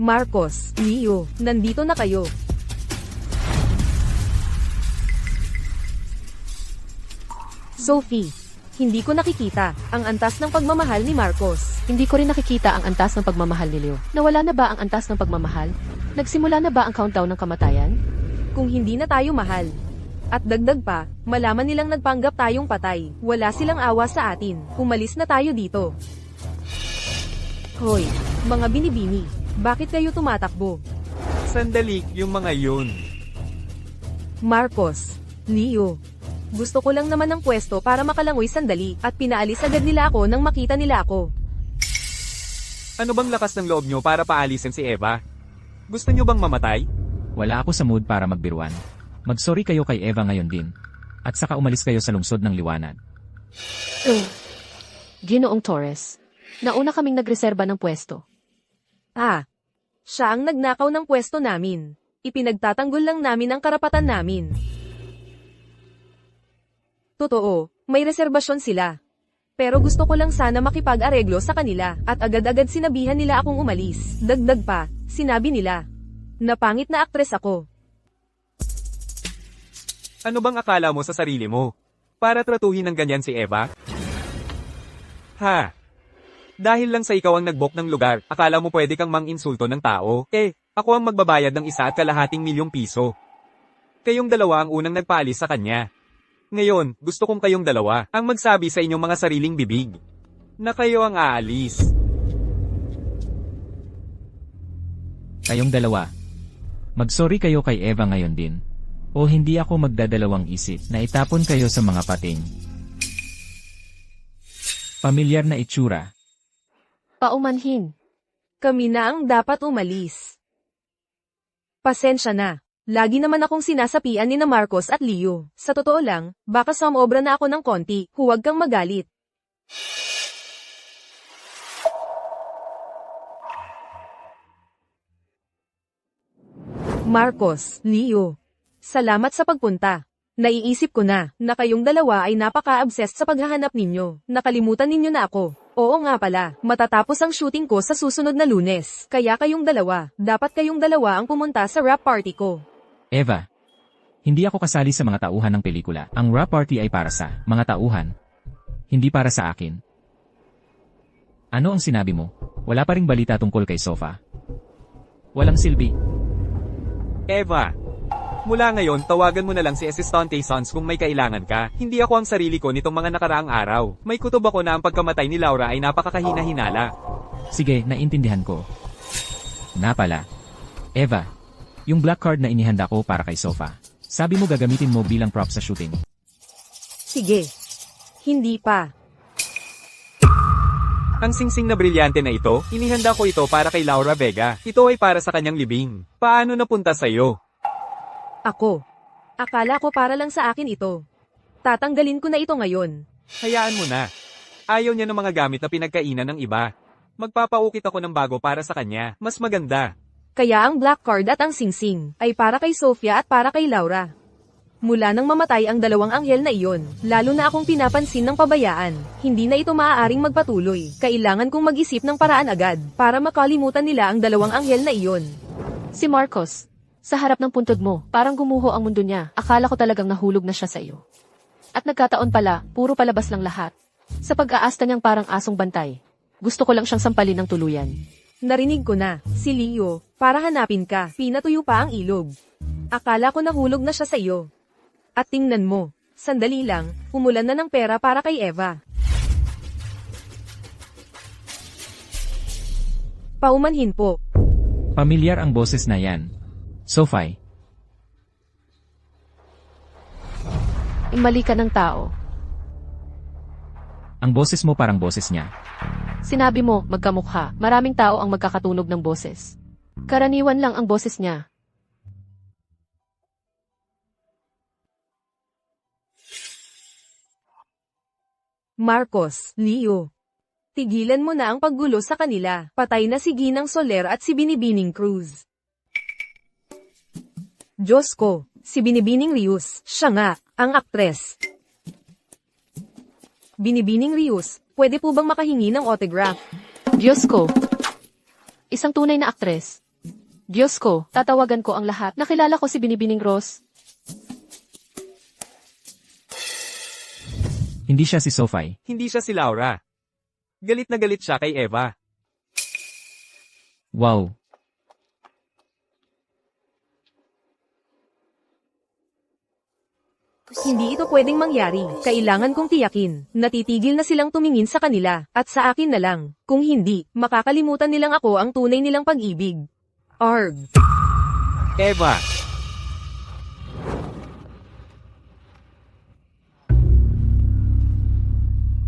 Marcos, Leo, nandito na kayo. Sophie, hindi ko nakikita ang antas ng pagmamahal ni Marcos. Hindi ko rin nakikita ang antas ng pagmamahal ni Leo. Nawala na ba ang antas ng pagmamahal? Nagsimula na ba ang countdown ng kamatayan? Kung hindi na tayo mahal. At dagdag pa, malaman nilang nagpanggap tayong patay. Wala silang awa sa atin. Umalis na tayo dito. Hoy, mga binibini, bakit kayo tumatakbo? sandali, yung mga yun. Marcos, Leo. Gusto ko lang naman ng pwesto para makalangoy sandali, at pinaalis agad nila ako nang makita nila ako. Ano bang lakas ng loob nyo para paalisin si Eva? Gusto nyo bang mamatay? Wala ako sa mood para magbiruan. Mag-sorry kayo kay Eva ngayon din. At saka umalis kayo sa lungsod ng liwanag. Ginoong Torres. Nauna kaming nagreserba ng pwesto. Ah, siya ang nagnakaw ng pwesto namin. Ipinagtatanggol lang namin ang karapatan namin. Totoo, may reserbasyon sila. Pero gusto ko lang sana makipag-areglo sa kanila, at agad-agad sinabihan nila akong umalis. Dagdag pa, sinabi nila, na pangit na aktres ako. Ano bang akala mo sa sarili mo? Para tratuhin ng ganyan si Eva? Ha? Dahil lang sa ikaw ang nag-book ng lugar, akala mo pwede kang mang-insulto ng tao? Ako ang magbabayad ng 1.2 milyong piso. Kayong dalawa ang unang nagpaalis sa kanya. Ngayon, gusto kong kayong dalawa ang magsabi sa inyong mga sariling bibig na kayo ang aalis. Kayong dalawa. Mag-sorry kayo kay Eva ngayon din. O hindi ako magdadalawang isip na itapon kayo sa mga pating. Pamilyar na itsura. Paumanhin. Kami na ang dapat umalis. Pasensya na. Lagi naman akong sinasapian ni na Marcos at Leo. Sa totoo lang, baka sumobra na ako ng konti, huwag kang magalit. Marcos, Leo. Salamat sa pagpunta. Naiisip ko na kayong dalawa ay napaka-obsessed sa paghahanap ninyo. Nakalimutan ninyo na ako. Oo nga pala, matatapos ang shooting ko sa susunod na Lunes. Kaya dapat kayong dalawa ang pumunta sa rap party ko. Eva, hindi ako kasali sa mga tauhan ng pelikula. Ang rap party ay para sa mga tauhan, hindi para sa akin. Ano ang sinabi mo? Wala pa ring balita tungkol kay Sofa. Walang silbi. Eva, mula ngayon tawagan mo na lang si Assistante Sons kung may kailangan ka. Hindi ako ang sarili ko nitong mga nakaraang araw. May kutob ako na ang pagkamatay ni Laura ay napakakahina-hinala. Sige, naintindihan ko. Na pala. Eva, yung black card na inihanda ko para kay Sofa. Sabi mo gagamitin mo bilang prop sa shooting. Sige. Hindi pa. Ang singsing na brilyante na ito, inihanda ko ito para kay Laura Vega. Ito ay para sa kanyang libing. Paano napunta sa'yo? Ako. Akala ko para lang sa akin ito. Tatanggalin ko na ito ngayon. Hayaan mo na. Ayaw niya ng mga gamit na pinagkainan ng iba. Magpapaukit ako ng bago para sa kanya. Mas maganda. Kaya ang black card at ang singsing ay para kay Sofia at para kay Laura. Mula nang mamatay ang dalawang anghel na iyon, lalo na akong pinapansin ng pabayaan, hindi na ito maaaring magpatuloy. Kailangan kong mag-isip ng paraan agad para makalimutan nila ang dalawang anghel na iyon. Si Marcos, sa harap ng puntod mo, parang gumuho ang mundo niya. Akala ko talagang nahulog na siya sa iyo. At nagkataon pala, puro palabas lang lahat. Sa pag-aasta niyang parang asong bantay. Gusto ko lang siyang sampalin ng tuluyan. Narinig ko na, si Leo, para hanapin ka, pinatuyo pa ang ilog. Akala ko nahulog na siya sa iyo. At tingnan mo, sandali lang, umulan na ng pera para kay Eva. Paumanhin po. Pamilyar ang boses na yan. Sophie, Mali ka ng tao. ang boses mo parang boses niya. Sinabi mo, magkamukha. Maraming tao ang magkakatunog ng boses. Karaniwan lang ang boses niya. Marcos, Leo. Tigilan mo na ang paggulo sa kanila. Patay na si Ginang Soler at si Binibining Cruz. Diyos ko, si Binibining Rius, siya nga, ang aktres. Binibining Rius, pwede po bang makahingi ng autograph? Diyos ko. Isang tunay na aktres. Diyos ko, tatawagan ko ang lahat. Nakilala ko si Binibining Rose. Hindi siya si Sophie. Hindi siya si Laura. Galit na galit siya kay Eva. Wow. Hindi ito pwedeng mangyari. Kailangan kong tiyakin. Natitigil na silang tumingin sa kanila, at sa akin na lang. Kung hindi, makakalimutan nilang ako ang tunay nilang pag-ibig. Arg. Eva!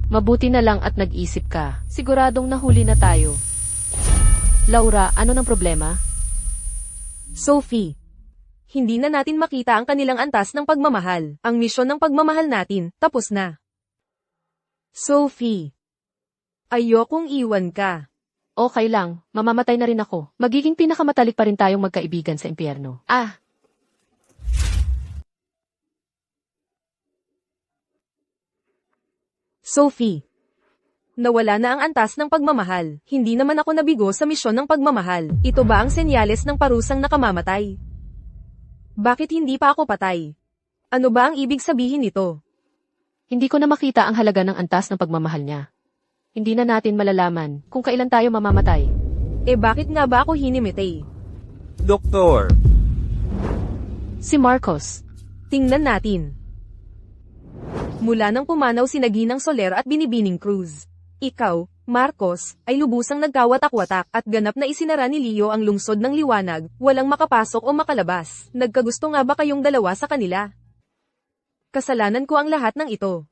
Mabuti na lang at nag-isip ka. Siguradong nahuli na tayo. Laura, ano ng problema? Sophie. Hindi na natin makita ang kanilang antas ng pagmamahal. Ang misyon ng pagmamahal natin, tapos na. Sophie. Ayokong iwan ka. Okay lang, mamamatay na rin ako. Magiging pinakamatalik pa rin tayong magkaibigan sa impyerno. Ah! Sophie. Nawala na ang antas ng pagmamahal. Hindi naman ako nabigo sa misyon ng pagmamahal. Ito ba ang senyales ng parusang nakamamatay? Bakit hindi pa ako patay? Ano ba ang ibig sabihin nito? Hindi ko na makita ang halaga ng antas ng pagmamahal niya. Hindi na natin malalaman kung kailan tayo mamamatay. Bakit nga ba ako hinimite? Doktor! Si Marcos. Tingnan natin. Mula nang pumanaw si Ginang Soler at Binibining Cruz. Ikaw, Marcos, ay lubusang nagkawatak-watak at ganap na isinara ni Leo ang lungsod ng liwanag, walang makapasok o makalabas. Nagkagusto nga ba kayong dalawa sa kanila? Kasalanan ko ang lahat ng ito.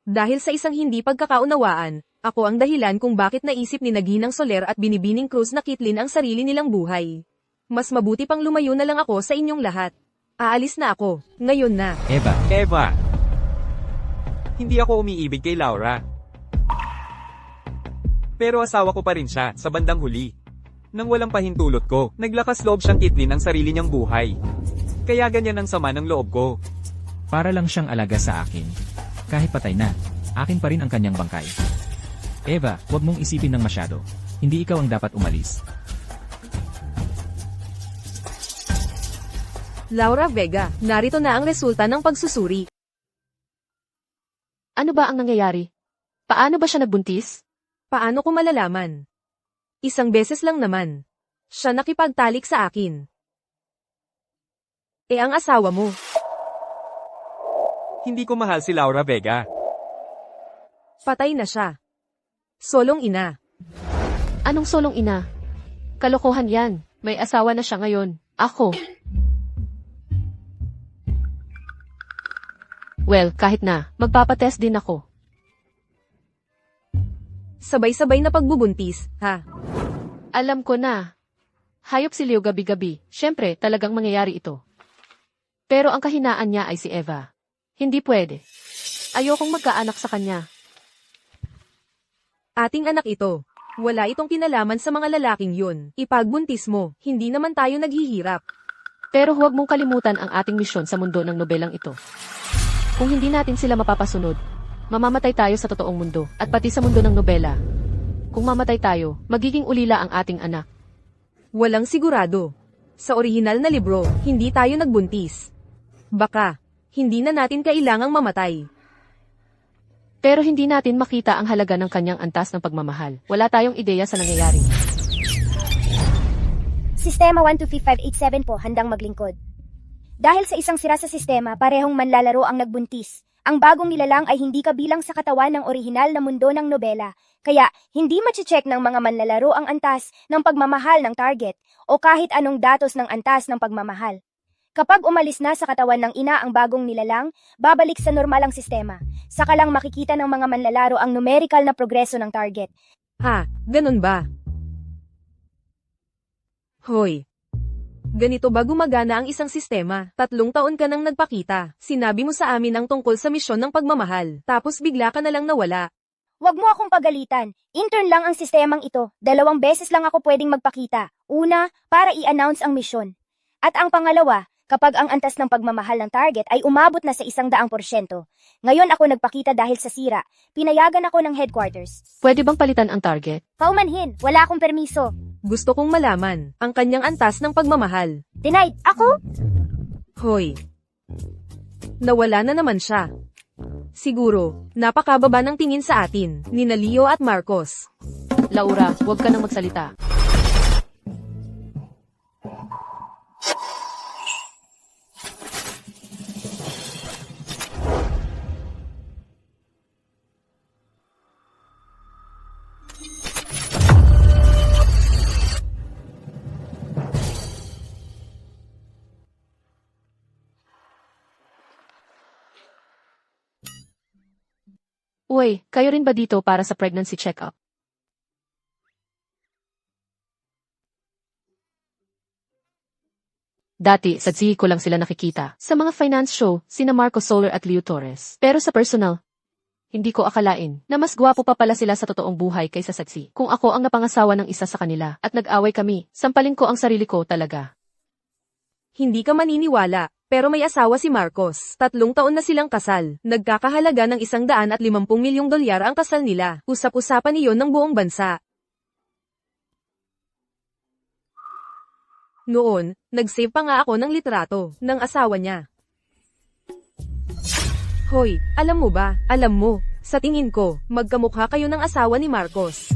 Dahil sa isang hindi pagkakaunawaan, ako ang dahilan kung bakit naisip ni Ginang Soler at Binibining Cruz na kitlin ang sarili nilang buhay. Mas mabuti pang lumayo na lang ako sa inyong lahat. Aalis na ako. Ngayon na. Eva. Hindi ako umiibig kay Laura. Pero asawa ko pa rin siya, sa bandang huli. Nang walang pahintulot ko, naglakas loob siyang kitlin ang sarili niyang buhay. Kaya ganyan ang sama ng loob ko. Para lang siyang alaga sa akin. Kahit patay na, akin pa rin ang kanyang bangkay. Eva, huwag mong isipin ng masyado. Hindi ikaw ang dapat umalis. Laura Vega, narito na ang resulta ng pagsusuri. Ano ba ang nangyayari? Paano ba siya nagbuntis? Paano ko malalaman? Isang beses lang naman. Siya nakipagtalik sa akin. Ang asawa mo. Hindi ko mahal si Laura Vega. Patay na siya. Solong ina. Anong solong ina? Kalokohan yan. May asawa na siya ngayon. Ako. Well, kahit na, magpapatest din ako. Sabay-sabay na pagbubuntis, ha? Alam ko na. Hayop si Leo gabi-gabi. Siyempre, talagang mangyayari ito. Pero ang kahinaan niya ay si Eva. Hindi pwede. Ayokong magkaanak sa kanya. Ating anak ito. Wala itong kinalaman sa mga lalaking yun. Ipagbuntis mo, hindi naman tayo naghihirap. Pero huwag mong kalimutan ang ating misyon sa mundo ng nobelang ito. Kung hindi natin sila mapapasunod, mamamatay tayo sa totoong mundo, at pati sa mundo ng nobela. Kung mamatay tayo, magiging ulila ang ating anak. Walang sigurado. Sa orihinal na libro, hindi tayo nagbuntis. Baka, hindi na natin kailangang mamatay. Pero hindi natin makita ang halaga ng kanyang antas ng pagmamahal. Wala tayong ideya sa nangyayari. Sistema 125587 po, handang maglingkod. Dahil sa isang sira sa sistema, parehong manlalaro ang nagbuntis. Ang bagong nilalang ay hindi kabilang sa katawan ng orihinal na mundo ng nobela. Kaya, hindi mache-check ng mga manlalaro ang antas ng pagmamahal ng target o kahit anong datos ng antas ng pagmamahal. Kapag umalis na sa katawan ng ina ang bagong nilalang, babalik sa normal ang sistema. Saka lang makikita ng mga manlalaro ang numerical na progreso ng target. Ha, ganun ba? Hoy. Ganito ba gumagana ang isang sistema? 3 taon ka nang nagpakita. Sinabi mo sa amin ang tungkol sa misyon ng pagmamahal. Tapos bigla ka na lang nawala. Huwag mo akong pagalitan. Intern lang ang sistemang ito. 2 beses lang ako pwedeng magpakita. Una, para i-announce ang misyon. At ang pangalawa, kapag ang antas ng pagmamahal ng target ay umabot na sa 100%. Ngayon ako nagpakita dahil sa sira. Pinayagan ako ng headquarters. Pwede bang palitan ang target? Paumanhin, wala akong permiso. Gusto kong malaman ang kanyang antas ng pagmamahal. Denied, ako? Hoy. Nawala na naman siya. Siguro, napakababa ng tingin sa atin, ni Leo at Marcos. Laura, huwag ka nang magsalita. Uy, kayo rin ba dito para sa pregnancy check-up? Dati, sa ZI ko lang sila nakikita. Sa mga finance show, sina Marco Soler at Leo Torres. Pero sa personal, hindi ko akalain na mas gwapo pa pala sila sa totoong buhay kaysa sa ZI. Kung ako ang napangasawa ng isa sa kanila at nag-away kami, sampalin ko ang sarili ko talaga. Hindi ka maniniwala. Pero may asawa si Marcos. 3 taon na silang kasal. Nagkakahalaga ng $150 milyong ang kasal nila. Usap-usapan iyon ng buong bansa. Noon, nag-save pa nga ako ng litrato ng asawa niya. Hoy, alam mo ba? Alam mo, sa tingin ko, magkamukha kayo ng asawa ni Marcos.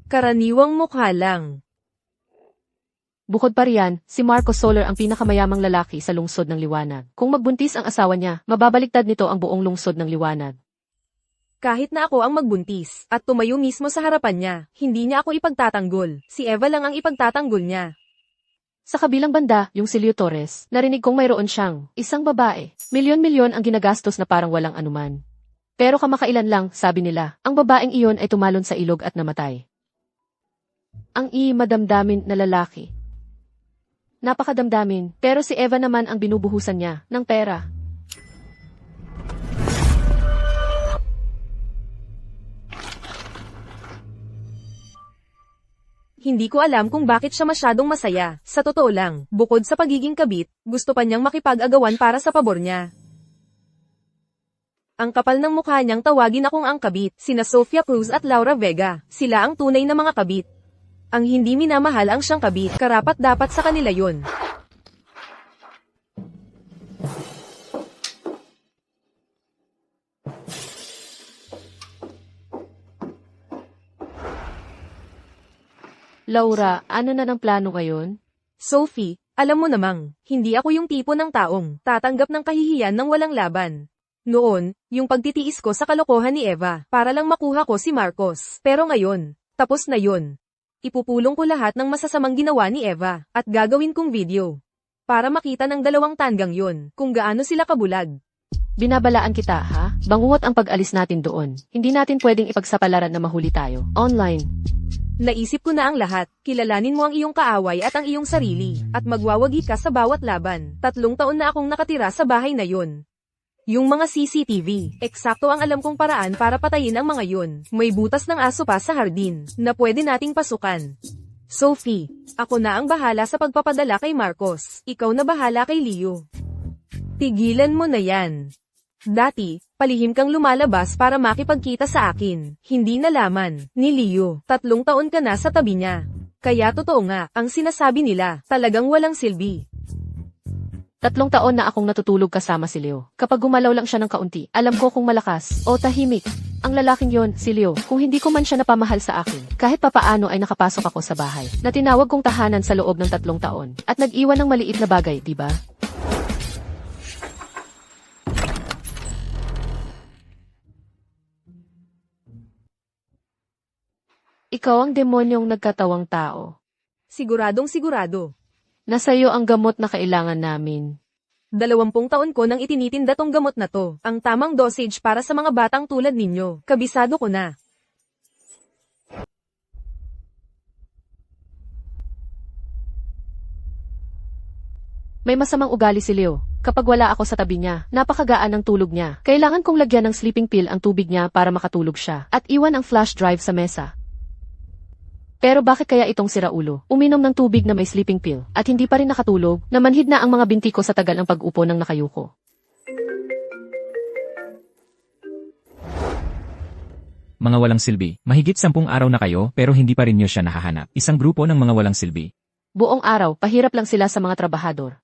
Karaniwang mukha lang. Bukod pa riyan, si Marco Soler ang pinakamayamang lalaki sa lungsod ng Liwanag. Kung magbuntis ang asawa niya, mababaliktad nito ang buong lungsod ng Liwanag. Kahit na ako ang magbuntis, at tumayo mismo sa harapan niya, hindi niya ako ipagtatanggol. Si Eva lang ang ipagtatanggol niya. Sa kabilang banda, yung si Leo Torres, narinig kong mayroon siyang isang babae. Milyon-milyon ang ginagastos na parang walang anuman. Pero kamakailan lang, sabi nila, ang babaeng iyon ay tumalon sa ilog at namatay. Ang madamdamin na lalaki. Napakadamdamin, pero si Eva naman ang binubuhusan niya ng pera. Hindi ko alam kung bakit siya masyadong masaya. Sa totoo lang, bukod sa pagiging kabit, gusto pa niyang makipag-agawan para sa pabor niya. Ang kapal ng mukha niyang tawagin akong ang kabit, sina Sofia Cruz at Laura Vega. Sila ang tunay na mga kabit. Ang hindi minamahal ang siyang kabit, karapat dapat sa kanila yun. Laura, ano na ng plano ngayon? Sophie, alam mo namang, hindi ako yung tipo ng taong tatanggap ng kahihiyan ng walang laban. Noon, yung pagtitiis ko sa kalokohan ni Eva, para lang makuha ko si Marcos. Pero ngayon, tapos na yun. Ipupulong ko lahat ng masasamang ginawa ni Eva, at gagawin kong video. Para makita ng dalawang tanggang yun, kung gaano sila kabulag. Binabalaan kita, ha? Bangungot ang pag-alis natin doon. Hindi natin pwedeng ipagsapalaran na mahuli tayo. Online. Naisip ko na ang lahat, kilalanin mo ang iyong kaaway at ang iyong sarili, at magwawagi ka sa bawat laban. 3 taon na akong nakatira sa bahay na yun. Yung mga CCTV, eksakto ang alam kong paraan para patayin ang mga yun. May butas ng aso pa sa hardin, na pwede nating pasukan. Sophie, ako na ang bahala sa pagpapadala kay Marcos. Ikaw na bahala kay Leo. Tigilan mo na yan. Dati, palihim kang lumalabas para makipagkita sa akin. Hindi nalaman, ni Leo. 3 taon ka na sa tabi niya. Kaya totoo nga, ang sinasabi nila, talagang walang silbi. 3 taon na akong natutulog kasama si Leo. Kapag gumalaw lang siya ng kaunti, alam ko kung malakas o tahimik. Ang lalaking yon, si Leo, kung hindi ko man siya napamahal sa akin, kahit papaano ay nakapasok ako sa bahay, na tinawag kong tahanan sa loob ng 3 taon, at nag-iwan ng maliit na bagay, diba? Ikaw ang demonyong nagkatawang tao. Siguradong sigurado. Nasa iyo ang gamot na kailangan namin. 20 taon ko nang itinitinda tong gamot na to. Ang tamang dosage para sa mga batang tulad ninyo. Kabisado ko na. May masamang ugali si Leo. Kapag wala ako sa tabi niya, napakagaan ng tulog niya. Kailangan kong lagyan ng sleeping pill ang tubig niya para makatulog siya. At iwan ang flash drive sa mesa. Pero bakit kaya itong siraulo? Uminom ng tubig na may sleeping pill, at hindi pa rin nakatulog, namanhid na ang mga binti ko sa tagal ng pag-upo ng nakayuko. Mga walang silbi. Mahigit 10 araw na kayo pero hindi pa rin niyo siya nahahanap. Isang grupo ng mga walang silbi. Buong araw, pahirap lang sila sa mga trabahador.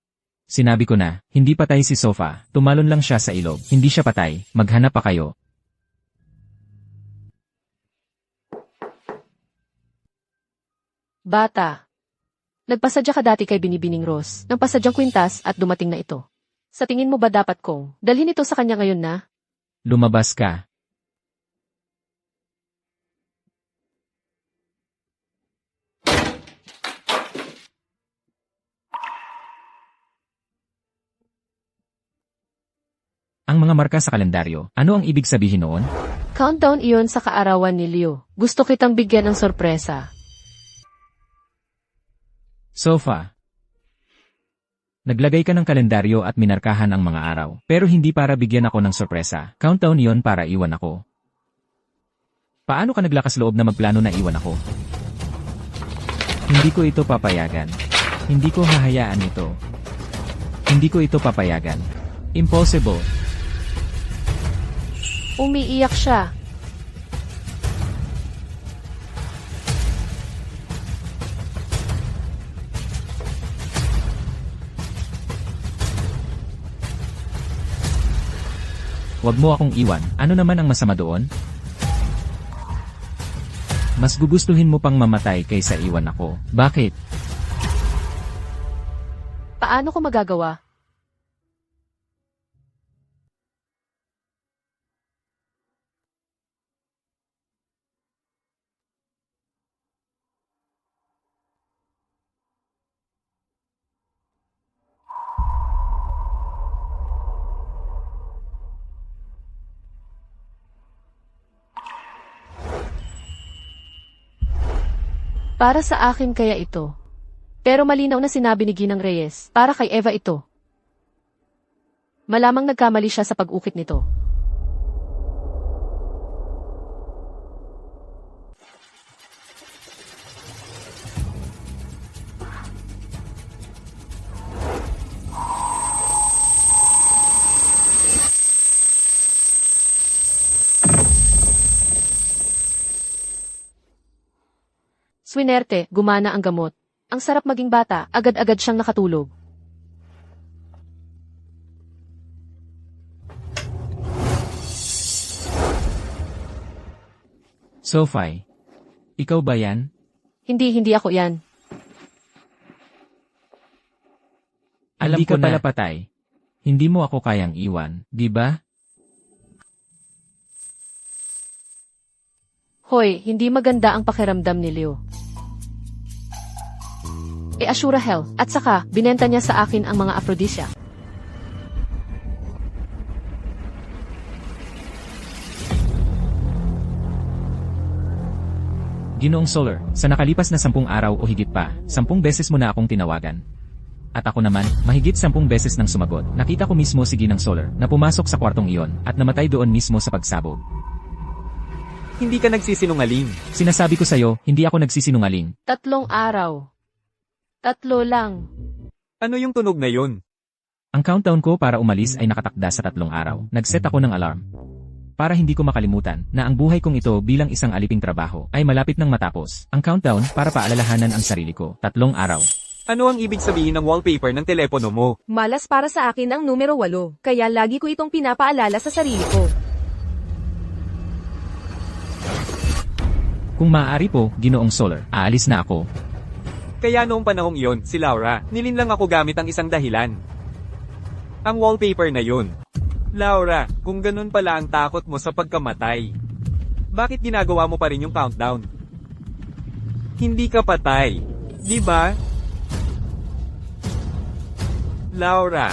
Sinabi ko na, hindi patay si Sofa. Tumalon lang siya sa ilog. Hindi siya patay. Maghanap pa kayo. Bata. Nagpasadya ka dati kay Binibining Rose ng pasadyang kwintas at dumating na ito. Sa tingin mo ba dapat kong dalhin ito sa kanya ngayon na? Lumabas ka. Ang mga marka sa kalendaryo, ano ang ibig sabihin noon? Countdown iyon sa kaarawan ni Leo. Gusto kitang bigyan ng sorpresa. Sofa. Naglagay ka ng kalendaryo at minarkahan ang mga araw, pero hindi para bigyan ako ng sorpresa. Countdown yon para iwan ako. Paano ka naglakas loob na magplano na iwan ako? Hindi ko ito papayagan. Hindi ko hahayaan ito. Hindi ko ito papayagan. Impossible. Umiiyak siya. Huwag mo akong iwan. Ano naman ang masama doon? Mas gugustuhin mo pang mamatay kaysa iwan ako. Bakit? Paano ko magagawa? Para sa akin kaya ito. Pero malinaw na sinabi ni Ginang Reyes, para kay Eva ito. Malamang nagkamali siya sa pag-ukit nito. Swinerte, gumana ang gamot. Ang sarap maging bata, agad-agad siyang nakatulog. Sophie. Ikaw ba yan? Hindi ako yan. Alam Hindi ko ka pala na. patay. Hindi mo ako kayang iwan, di ba? Hoy, hindi maganda ang pakiramdam ni Leo. Assura Health, at saka, binenta niya sa akin ang mga aphrodisia. Ginoong Solar, sa nakalipas na 10 araw o higit pa, 10 beses mo na akong tinawagan. At ako naman, mahigit 10 beses nang sumagot. Nakita ko mismo si Ginang Solar na pumasok sa kwartong iyon at namatay doon mismo sa pagsabog. Hindi ka nagsisinungaling. Sinasabi ko sa'yo, hindi ako nagsisinungaling. 3 araw. 3 lang. Ano yung tunog na yun? Ang countdown ko para umalis ay nakatakda sa 3 araw. Nag-set ako ng alarm. Para hindi ko makalimutan na ang buhay kong ito bilang isang aliping trabaho ay malapit nang matapos. Ang countdown para paalalahanan ang sarili ko. 3 araw. Ano ang ibig sabihin ng wallpaper ng telepono mo? Malas para sa akin ang numero 8, kaya lagi ko itong pinapaalala sa sarili ko. Kung maaari po, Ginoong Solar, aalis na ako. Kaya noong panahong iyon, si Laura, nilinlang ako gamit ang isang dahilan. Ang wallpaper na yun. Laura, kung ganun pala ang takot mo sa pagkamatay, bakit ginagawa mo pa rin yung countdown? Hindi ka patay, di ba? Laura,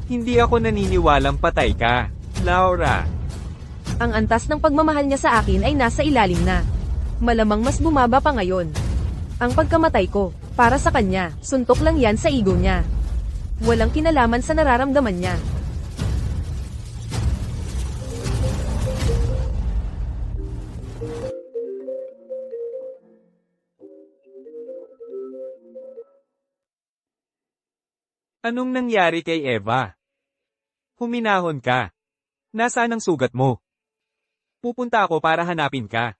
hindi ako naniniwalang patay ka. Laura, Ang antas ng pagmamahal niya sa akin ay nasa ilalim na. Malamang mas bumaba pa ngayon. Ang pagkamatay ko, para sa kanya, suntok lang yan sa ego niya. Walang kinalaman sa nararamdaman niya. anong nangyari kay Eva? Huminahon ka. Nasaan ang sugat mo? Pupunta ako para hanapin ka.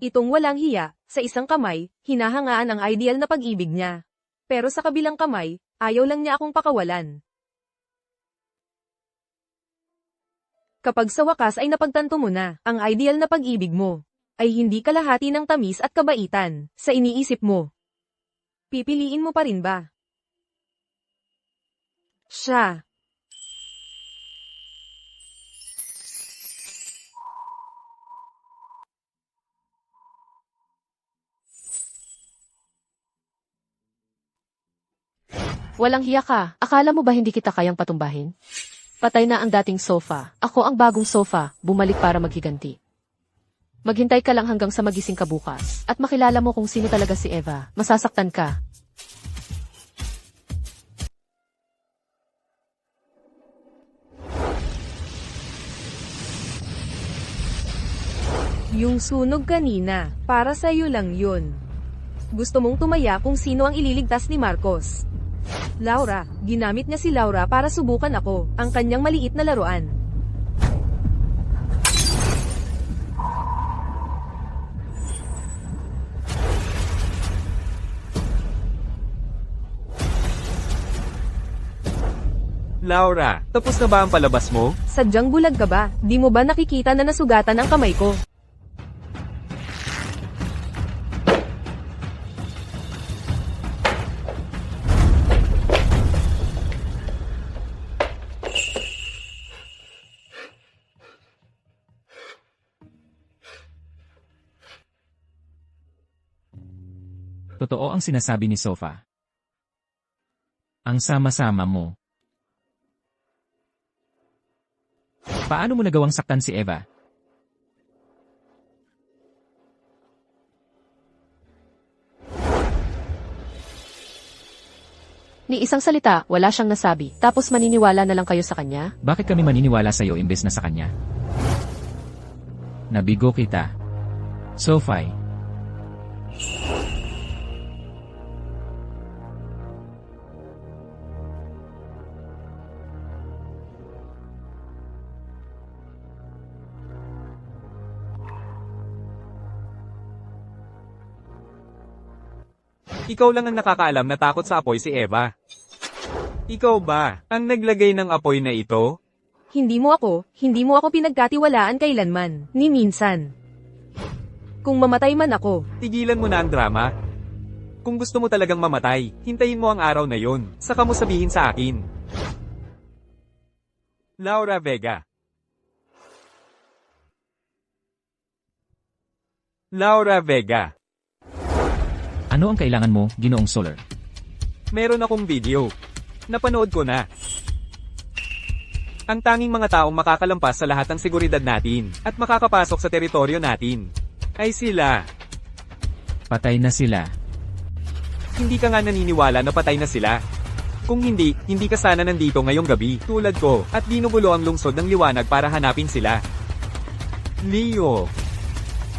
Itong walang hiya, sa isang kamay, hinahangaan ang ideal na pag-ibig niya. Pero sa kabilang kamay, ayaw lang niya akong pakawalan. Kapag sa wakas ay napagtanto mo na, ang ideal na pag-ibig mo, ay hindi kalahati ng tamis at kabaitan, sa iniisip mo. Pipiliin mo pa rin ba? Siya. Walang hiya ka. Akala mo ba hindi kita kayang patumbahin? Patay na ang dating sofa. Ako ang bagong sofa, bumalik para maghiganti. Maghintay ka lang hanggang sa magising ka bukas. At makilala mo kung sino talaga si Eva. Masasaktan ka. Yung sunog kanina, para sa'yo lang yun. Gusto mong tumaya kung sino ang ililigtas ni Marcos. Laura, ginamit niya si Laura para subukan ako, ang kanyang maliit na laruan. Laura, tapos na ba ang palabas mo? Sadyang bulag ka ba? Di mo ba nakikita na nasugatan ang kamay ko? Totoo ang sinasabi ni Sofa. Ang sama-sama mo. Paano mo nagawang saktan si Eva? Ni isang salita, wala siyang nasabi. Tapos maniniwala na lang kayo sa kanya? Bakit kami maniniwala sa'yo imbes na sa kanya? Nabigo kita. Sophie. Ikaw lang ang nakakaalam na takot sa apoy si Eva. Ikaw ba ang naglagay ng apoy na ito? Hindi mo ako pinagkatiwalaan kailanman, ni minsan. Kung mamatay man ako, Tigilan mo na ang drama. Kung gusto mo talagang mamatay, hintayin mo ang araw na yon, saka mo sabihin sa akin. Laura Vega. Laura Vega. Ano ang kailangan mo, Ginoong Solar? Meron akong video. Napanood ko na. Ang tanging mga taong makakalampas sa lahat ng seguridad natin at makakapasok sa teritoryo natin ay sila. Patay na sila. Hindi ka nga naniniwala na patay na sila. Kung hindi, hindi ka sana nandito ngayong gabi tulad ko at binubulo ang lungsod ng liwanag para hanapin sila. Leo.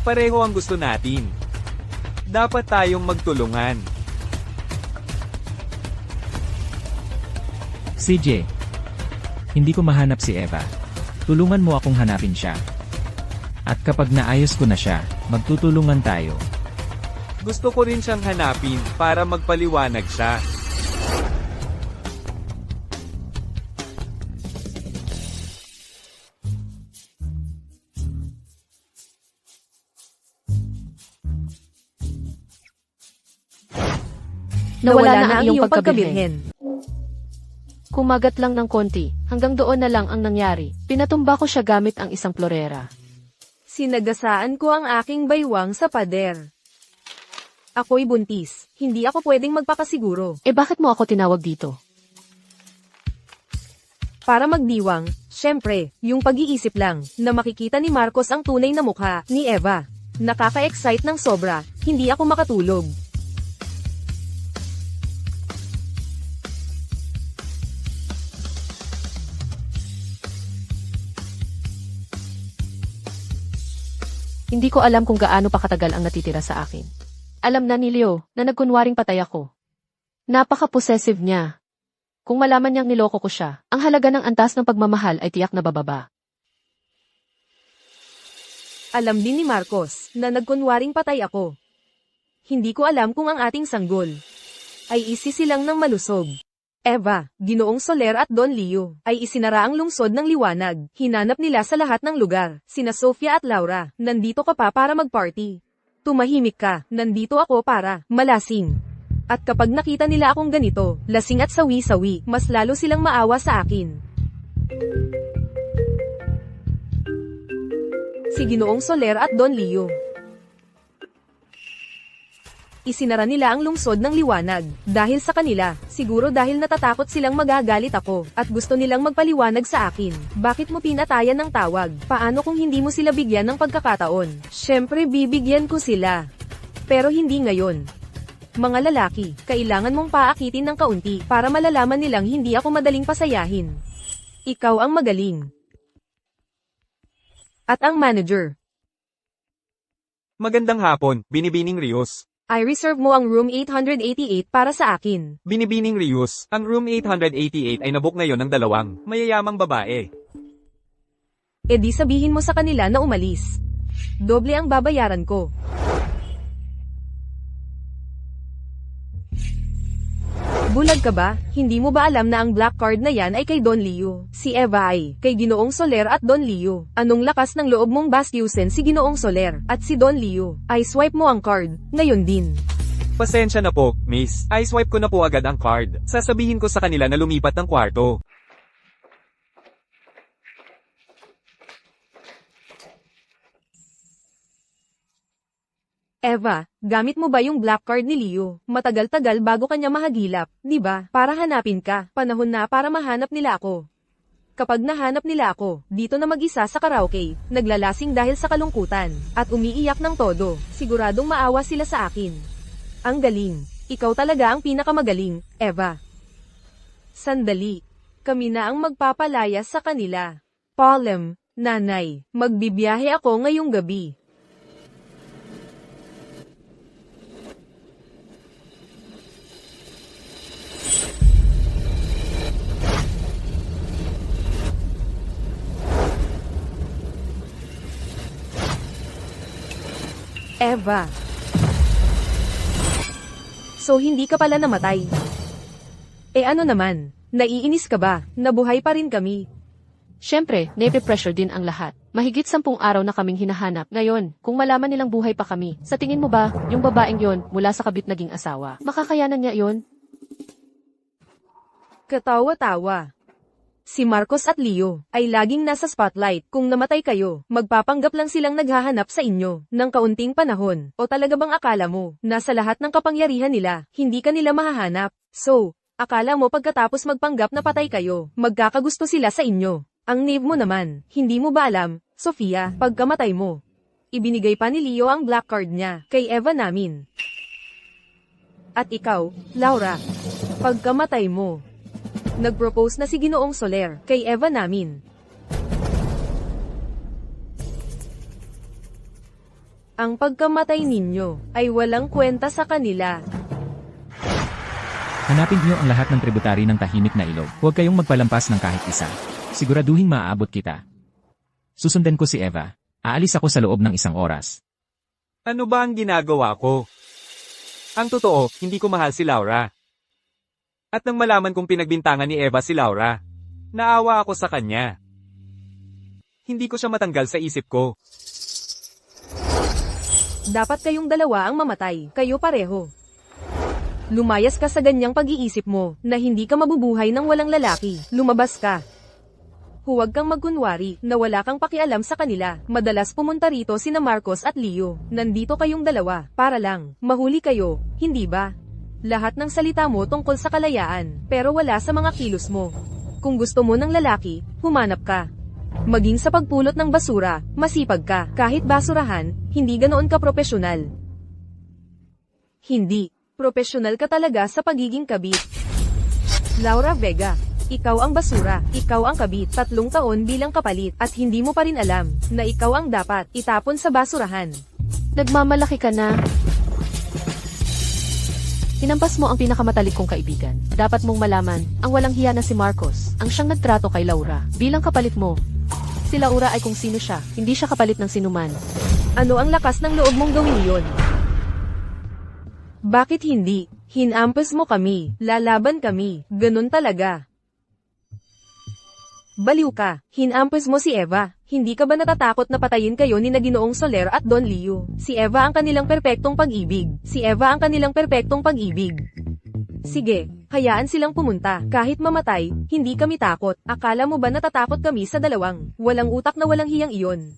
Pareho ang gusto natin. Dapat tayong magtulungan. CJ. Hindi ko mahanap si Eva. Tulungan mo akong hanapin siya. At kapag naayos ko na siya, magtutulungan tayo. Gusto ko rin siyang hanapin para magpaliwanag siya. nawala na ang iyong pagkabirhen. Kumagat lang ng konti, hanggang doon na lang ang nangyari. Pinatumba ko siya gamit ang isang florera. Sinagasaan ko ang aking baywang sa pader. Ako'y buntis, hindi ako pwedeng magpakasiguro. Bakit mo ako tinawag dito? Para magdiwang, syempre, yung pag-iisip lang, na makikita ni Marcos ang tunay na mukha ni Eva. Nakaka-excite ng sobra, hindi ako makatulog. Hindi ko alam kung gaano pa katagal ang natitira sa akin. Alam na ni Leo na nagkunwaring patay ako. Napaka-possessive niya. Kung malaman niyang niloko ko siya, ang halaga ng antas ng pagmamahal ay tiyak na bababa. Alam din ni Marcos na nagkunwaring patay ako. Hindi ko alam kung ang ating sanggol ay isisilang ng malusog. Eva, Ginoong Soler at Don Leo ay isinara ang lungsod ng liwanag. Hinanap nila sa lahat ng lugar. Sina Sofia at Laura, nandito ka pa para mag-party. Tumahimik ka, nandito ako para malasing. At kapag nakita nila akong ganito, lasing at sawi-sawi, mas lalo silang maawa sa akin. Si Ginoong Soler at Don Leo. Isinara nila ang lungsod ng liwanag. Dahil sa kanila, siguro dahil natatakot silang magagalit ako, at gusto nilang magpaliwanag sa akin. Bakit mo pinatayan ng tawag? Paano kung hindi mo sila bigyan ng pagkakataon? Syempre bibigyan ko sila. Pero hindi ngayon. Mga lalaki, kailangan mong paakitin ng kaunti, para malalaman nilang hindi ako madaling pasayahin. Ikaw ang magaling. At ang manager. Magandang hapon, Binibining Rios. I reserve mo ang room 888 para sa akin. Binibining Rios, ang room 888 ay nabook ngayon ng dalawang mayayamang babae. E di sabihin mo sa kanila na umalis. Doble ang babayaran ko. Bulag ka ba? Hindi mo ba alam na ang black card na yan ay kay Don Leo? Si Eva ay kay Ginoong Soler at Don Leo. Anong lakas ng loob mong bastyusin si Ginoong Soler at si Don Leo? Ay swipe mo ang card, ngayon din. Pasensya na po, miss. I swipe ko na po agad ang card. Sasabihin ko sa kanila na lumipat ng kwarto. Eva, gamit mo ba yung black card ni Leo? Matagal-tagal bago kanya mahagilap, di ba? Para hanapin ka. Panahon na para mahanap nila ako. Kapag nahanap nila ako, dito na mag-isa sa karaoke, naglalasing dahil sa kalungkutan, at umiiyak ng todo, siguradong maawa sila sa akin. Ang galing. Ikaw talaga ang pinakamagaling, Eva. Sandali. Kami na ang magpapalaya sa kanila. Paulem, nanay, magbibiyahe ako ngayong gabi. Eva. So hindi ka pala namatay. Ano naman, naiinis ka ba? Nabuhay pa rin kami. Siyempre, nape-pressure din ang lahat. Mahigit 10 araw na kaming hinahanap. Ngayon, kung malaman nilang buhay pa kami, sa tingin mo ba, yung babaeng yon mula sa kabit naging asawa, makakayanan niya yon? Katawa-tawa. Si Marcos at Leo ay laging nasa spotlight. Kung namatay kayo, magpapanggap lang silang naghahanap sa inyo ng kaunting panahon. O talaga bang akala mo, nasa lahat ng kapangyarihan nila, hindi ka nila mahahanap? So, akala mo pagkatapos magpanggap na patay kayo, magkakagusto sila sa inyo? Ang naive mo naman, hindi mo ba alam, Sofia, pagkamatay mo? Ibinigay pa ni Leo ang black card niya kay Eva namin. At ikaw, Laura, pagkamatay mo, nag-propose na si Ginoong Soler kay Eva namin. Ang pagkamatay ninyo ay walang kwenta sa kanila. Hanapin niyo ang lahat ng tributary ng tahimik na ilog. Huwag kayong magpalampas ng kahit isa. Siguraduhin maaabot kita. Susundan ko si Eva. Aalis ako sa loob ng 1 oras. Ano ba ang ginagawa ko? Ang totoo, hindi ko mahal si Laura. At nang malaman kong pinagbintangan ni Eva si Laura, naawa ako sa kanya. Hindi ko siya matanggal sa isip ko. Dapat kayong dalawa ang mamatay, kayo pareho. Lumayas ka sa ganyang pag-iisip mo, na hindi ka mabubuhay ng walang lalaki, lumabas ka. Huwag kang magkunwari, na wala kang pakialam sa kanila. Madalas pumunta rito sina Marcos at Leo, nandito kayong dalawa, para lang, mahuli kayo, hindi ba? Lahat ng salita mo tungkol sa kalayaan, pero wala sa mga kilos mo. Kung gusto mo ng lalaki, humanap ka. Maging sa pagpulot ng basura, masipag ka. Kahit basurahan, hindi ganoon ka propesyonal. Hindi. Propesyonal ka talaga sa pagiging kabit. Laura Vega, ikaw ang basura, ikaw ang kabit, 3 taon bilang kapalit, at hindi mo pa rin alam, na ikaw ang dapat itapon sa basurahan. Nagmamalaki ka na. Hinampas mo ang pinakamatalik kong kaibigan. Dapat mong malaman, ang walang hiya na si Marcos, ang siyang nagtrato kay Laura. Bilang kapalit mo, si Laura ay kung sino siya, hindi siya kapalit ng sinuman. Ano ang lakas ng loob mong gawin yon? Bakit hindi? Hinampas mo kami, lalaban kami, ganun talaga. Baliw ka, hinampas mo si Eva. Hindi ka ba natatakot na patayin kayo ni Ginoong Soler at Don Leo? Si Eva ang kanilang perpektong pag-ibig. Si Eva ang kanilang perpektong pag-ibig. Sige, hayaan silang pumunta. Kahit mamatay, hindi kami takot. Akala mo ba natatakot kami sa dalawang walang utak na walang hiyang iyon?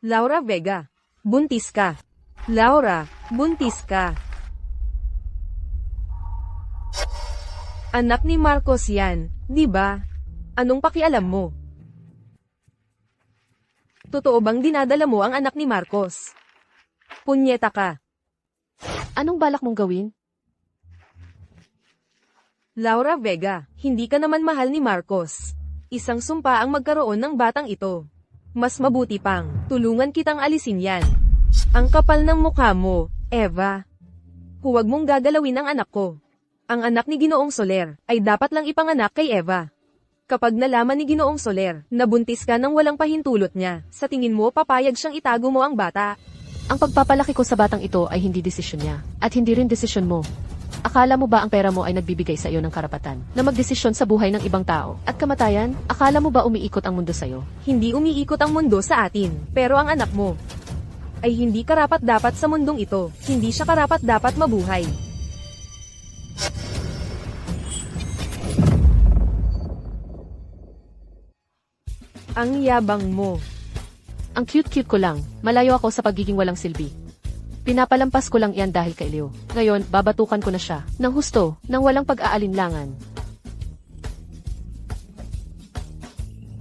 Laura Vega, buntis ka. Laura, buntis ka. Anak ni Marcos yan, di ba? Anong pakialam mo? Totoo bang dinadala mo ang anak ni Marcos? Punyeta ka. Anong balak mong gawin? Laura Vega, hindi ka naman mahal ni Marcos. Isang sumpa ang magkaroon ng batang ito. Mas mabuti pang, tulungan kitang alisin yan. Ang kapal ng mukha mo, Eva. Huwag mong gagalawin ang anak ko. Ang anak ni Ginoong Soler ay dapat lang ipanganak kay Eva. Kapag nalaman ni Ginoong Soler na buntis ka nang walang pahintulot niya, sa tingin mo papayag siyang itago mo ang bata? Ang pagpapalaki ko sa batang ito ay hindi desisyon niya, at hindi rin desisyon mo. Akala mo ba ang pera mo ay nagbibigay sa iyo ng karapatan na magdesisyon sa buhay ng ibang tao? At kamatayan, akala mo ba umiikot ang mundo sa iyo? Hindi umiikot ang mundo sa atin, pero ang anak mo ay hindi karapat-dapat sa mundong ito. Hindi siya karapat-dapat mabuhay. Ang yabang mo. Ang cute-cute ko lang, malayo ako sa pagiging walang silbi. Pinapalampas ko lang yan dahil kay Leo. Ngayon, babatukan ko na siya. Nang husto, nang walang pag-aalinlangan.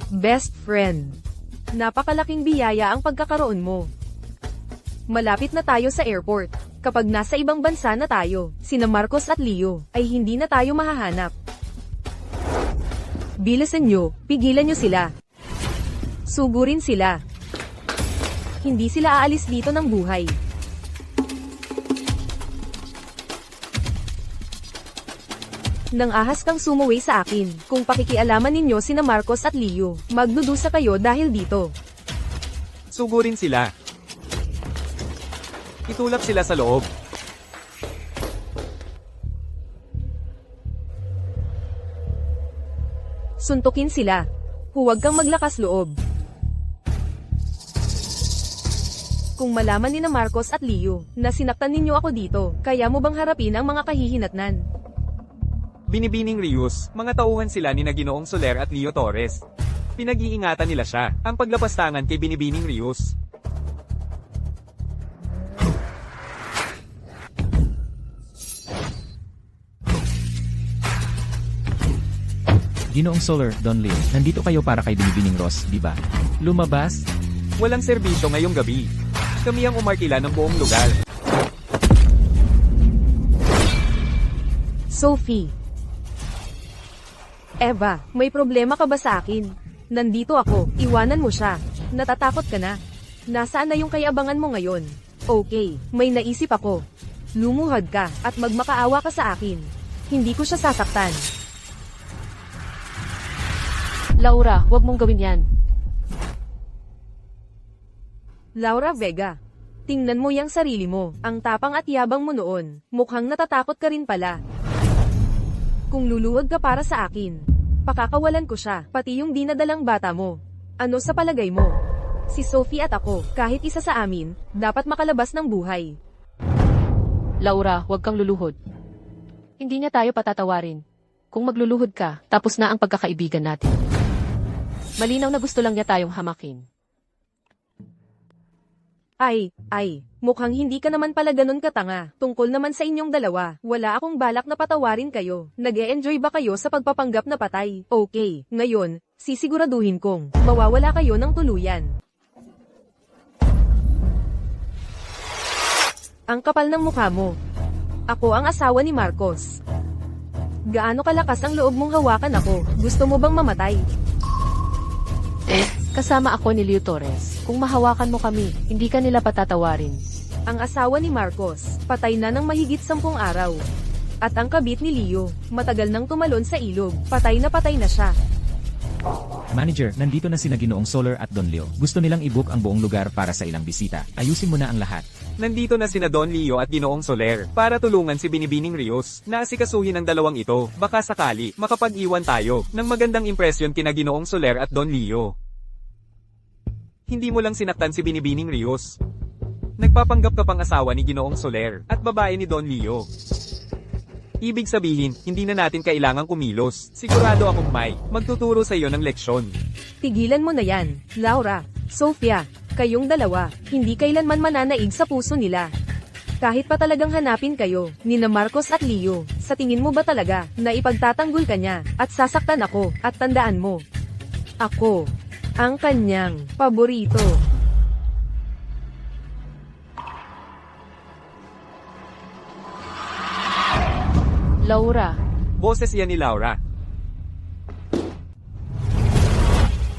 Best friend. Napakalaking biyaya ang pagkakaroon mo. Malapit na tayo sa airport. Kapag nasa ibang bansa na tayo, sina Marcos at Leo, ay hindi na tayo mahahanap. Bilisan nyo, pigilan nyo sila. Sugurin sila. Hindi sila aalis dito ng buhay. Nang ahas kang sumuwi sa akin, kung pakikialaman ninyo sina Marcos at Leo, magdudusa kayo dahil dito. Sugurin sila. Itulak sila sa loob. Suntukin sila. Huwag kang maglakas loob. Kung malaman ni na Marcos at Leo na sinaktan ninyo ako dito, kaya mo bang harapin ang mga kahihinatnan? Binibining Rius, mga tauhan sila ni na Ginoong Soler at Leo Torres. Pinag-iingatan nila siya, ang paglapastangan kay Binibining Rius. Ginoong Soler, Don Leo, nandito kayo para kay Binibining Ross, di ba? Lumabas? Walang serbisyo ngayong gabi. Kami ang umarkila ng buong lugar. Sophie. Eva, may problema ka ba sa akin? Nandito ako, iwanan mo siya. Natatakot ka na. Nasaan na yung kayabangan mo ngayon? Okay, may naisip ako. Lumuhod ka, at magmakaawa ka sa akin. Hindi ko siya sasaktan. Laura, huwag mong gawin yan. Laura Vega. Tingnan mo yang sarili mo, ang tapang at yabang mo noon. Mukhang natatakot ka rin pala. Kung luluwag ka para sa akin, pakakawalan ko siya, pati yung dinadalang bata mo. Ano sa palagay mo? Si Sophie at ako, kahit isa sa amin, dapat makalabas ng buhay. Laura, huwag kang luluhod. Hindi niya tayo patatawarin. Kung magluluhod ka, tapos na ang pagkakaibigan natin. Malinaw na gusto lang niya tayong hamakin. Ay, mukhang hindi ka naman pala ganun katanga. Tungkol naman sa inyong dalawa, wala akong balak na patawarin kayo. Nag-e-enjoy ba kayo sa pagpapanggap na patay? Okay, ngayon, sisiguraduhin kong mawawala kayo ng tuluyan. Ang kapal ng mukha mo. Ako ang asawa ni Marcos. Gaano kalakas ang loob mong hawakan ako? Gusto mo bang mamatay? Kasama ako ni Leo Torres. Kung mahawakan mo kami, hindi ka nila patatawarin. Ang asawa ni Marcos, patay na ng mahigit 10 araw. At ang kabit ni Leo, matagal nang tumalon sa ilog, patay na siya. Manager, nandito na sina Ginoong Soler at Don Leo. Gusto nilang i-book ang buong lugar para sa ilang bisita. Ayusin mo na ang lahat. Nandito na sina Don Leo at Ginoong Soler para tulungan si Binibining Rios na asikasuhin ang dalawang ito. Baka sakali, makapag-iwan tayo ng magandang impresyon kina Ginoong Soler at Don Leo. Hindi mo lang sinaktan si Binibining Rios. Nagpapanggap ka pang asawa ni Ginoong Soler at babae ni Don Leo. Ibig sabihin, hindi na natin kailangang kumilos. Sigurado akong magtuturo sa iyo ng leksyon. Tigilan mo na yan, Laura, Sophia, kayong dalawa, hindi kailanman mananaig sa puso nila. Kahit pa talagang hanapin kayo, nina Marcos at Leo, sa tingin mo ba talaga, na ipagtatanggol ka niya, at sasaktan ako, at tandaan mo. Ako, ang kanyang paborito. Laura, Boses yan ni Laura.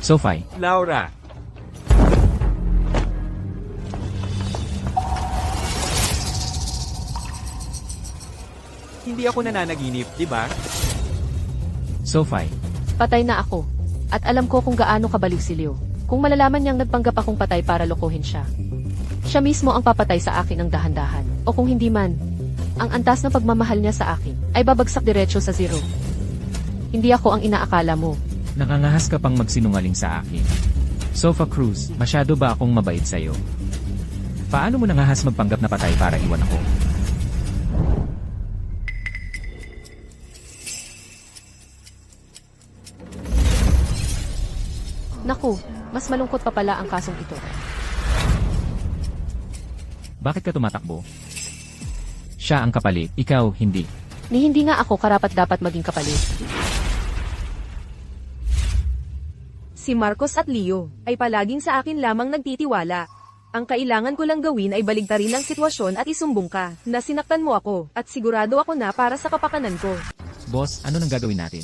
Sophie, Laura. Hindi ako nananaginip, di ba? Sophie, patay na ako. At alam ko kung gaano kabalik si Leo. Kung malalaman niyang nagpanggap akong patay para lokohin siya. Siya mismo ang papatay sa akin ng dahan-dahan. O kung hindi man, ang antas ng pagmamahal niya sa akin ay babagsak diretso sa zero. Hindi ako ang inaakala mo. nakangahas ka pang magsinungaling sa akin. Sofa Cruz, masyado ba akong mabait sa'yo? Paano mo nangahas magpanggap na patay para iwan ako? Naku, mas malungkot pa pala ang kasong ito. Bakit ka tumatakbo? Siya ang kapalit, ikaw hindi. Ni hindi nga ako karapat-dapat maging kapalit. Si Marcos at Leo ay palaging sa akin lamang nagtitiwala. Ang kailangan ko lang gawin ay baligtarin ang sitwasyon at isumbong ka na sinaktan mo ako at sigurado ako na para sa kapakanan ko. Boss, ano nang gagawin natin?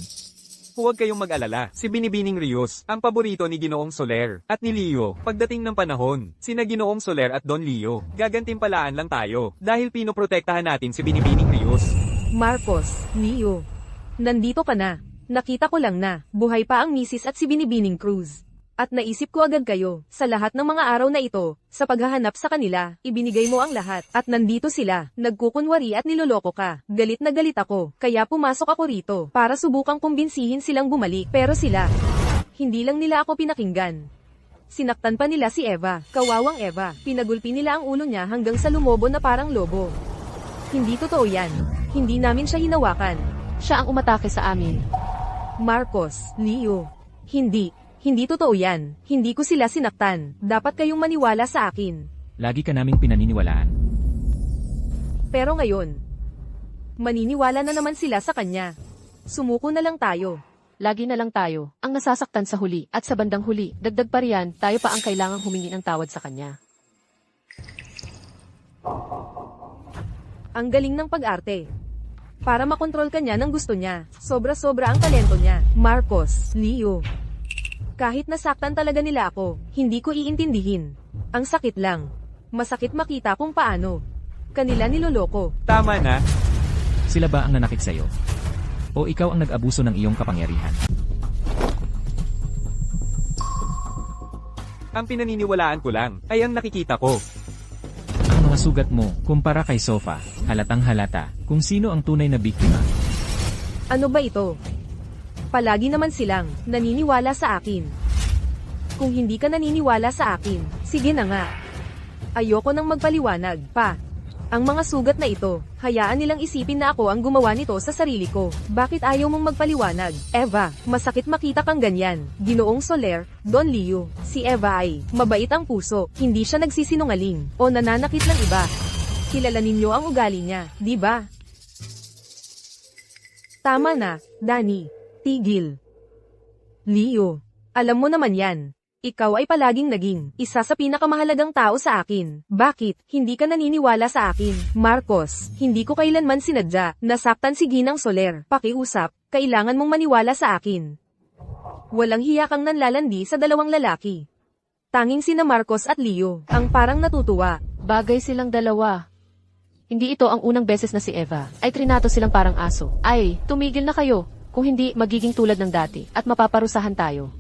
Huwag kayong mag-alala, si Binibining Rios, ang paborito ni Ginoong Soler, at ni Leo, pagdating ng panahon, sina Ginoong Soler at Don Leo, gagantimpalaan lang tayo, dahil pinoprotektahan natin si Binibining Rios. Marcos, Leo, nandito ka na. Nakita ko lang na, buhay pa ang misis at si Binibining Cruz. At naisip ko agad kayo, sa lahat ng mga araw na ito, sa paghahanap sa kanila, ibinigay mo ang lahat. At nandito sila, nagkukunwari at niloloko ka. Galit na galit ako, kaya pumasok ako rito, para subukang kumbinsihin silang bumalik. Pero sila, hindi lang nila ako pinakinggan. Sinaktan pa nila si Eva, kawawang Eva. Pinagulpi nila ang ulo niya hanggang sa lumobo na parang lobo. Hindi totoo yan. Hindi namin siya hinawakan. Siya ang umatake sa amin. Marcos, Leo. Hindi totoo yan. Hindi ko sila sinaktan. Dapat kayong maniwala sa akin. Lagi ka naming pinaniniwalaan. Pero ngayon, maniniwala na naman sila sa kanya. Sumuko na lang tayo. Lagi na lang tayo ang nasasaktan sa huli at sa bandang huli, dagdag pa riyan, tayo pa ang kailangang humingi ng tawad sa kanya. Ang galing ng pag-arte. Para makontrol ka niya ng gusto niya. Sobra-sobra ang talento niya. Marcos, Leo. Kahit nasaktan talaga nila ako, hindi ko iintindihin. Ang sakit lang. Masakit makita kung paano. Kanila niloloko. Tama na, Sila ba ang nanakit sa'yo? O ikaw ang nag-abuso ng iyong kapangyarihan? ang pinaniniwalaan ko lang, ay ang nakikita ko. Ang mga sugat mo, kumpara kay Sofa, halatang halata, kung sino ang tunay na biktima. Ano ba ito? Palagi naman silang naniniwala sa akin. Kung hindi ka naniniwala sa akin, sige na nga. Ayoko nang magpaliwanag pa. Ang mga sugat na ito, hayaan nilang isipin na ako ang gumawa nito sa sarili ko. Bakit ayaw mong magpaliwanag? Eva, masakit makita kang ganyan. Ginoong Soler, Don Leo, si Eva ay mabait ang puso, hindi siya nagsisinungaling o nananakit ng iba. Kilala ninyo ang ugali niya, di ba? Tama na, Danny. Tigil. Leo, alam mo naman yan. Ikaw ay palaging naging isa sa pinakamahalagang tao sa akin. Bakit hindi ka naniniwala sa akin? Marcos, hindi ko kailanman sinadya. Nasaktan si Ginang Soler. Pakiusap, kailangan mong maniwala sa akin. Walang hiya kang nanlalandi sa dalawang lalaki. Tanging sina Marcos at Leo ang parang natutuwa. Bagay silang dalawa. Hindi ito ang unang beses na si Eva ay trinato silang parang aso. Ay, tumigil na kayo. Kung hindi, magiging tulad ng dati at mapaparusahan tayo.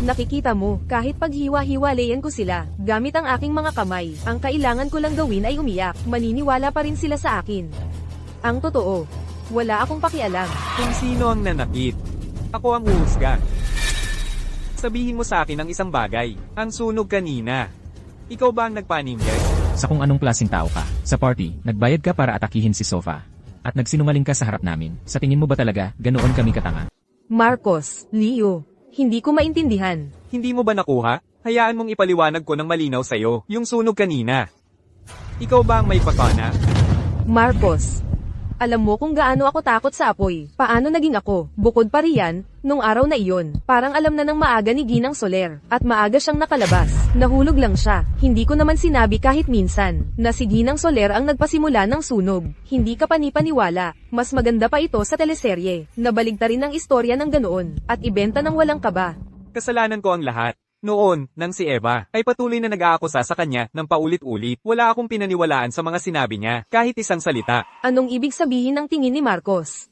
Nakikita mo, kahit paghiwa-hiwalayan ko sila, gamit ang aking mga kamay, ang kailangan ko lang gawin ay umiyak, maniniwala pa rin sila sa akin. Ang totoo, wala akong pakialam. Kung sino ang nanakit, ako ang huhusga. Sabihin mo sa akin ang isang bagay, ang sunog kanina. Ikaw ba ang nagpanimgay? Sa kung anong klaseng tao ka. Sa party, nagbayad ka para atakihin si Sofa. At nagsinungaling ka sa harap namin. Sa tingin mo ba talaga, ganoon kami katanga? Marcos, Leo, hindi ko maintindihan. Hindi mo ba nakuha? Hayaan mong ipaliwanag ko ng malinaw sa'yo, yung sunog kanina. Ikaw ba ang may pakana? Marcos, alam mo kung gaano ako takot sa apoy. Paano naging ako? Bukod pa riyan, nung araw na iyon, parang alam na ng maaga ni Ginang Soler, at maaga siyang nakalabas. Nahulog lang siya. Hindi ko naman sinabi kahit minsan, na si Ginang Soler ang nagpasimula ng sunog. Hindi ka panipaniwala. Mas maganda pa ito sa teleserye, na baligtarin ang istorya ng ganoon, at ibenta ng walang kaba. Kasalanan ko ang lahat. Noon, nang si Eva, ay patuloy na nag-aakusa sa kanya ng paulit-ulit. Wala akong pinaniwalaan sa mga sinabi niya, kahit isang salita. Anong ibig sabihin ng tingin ni Marcos?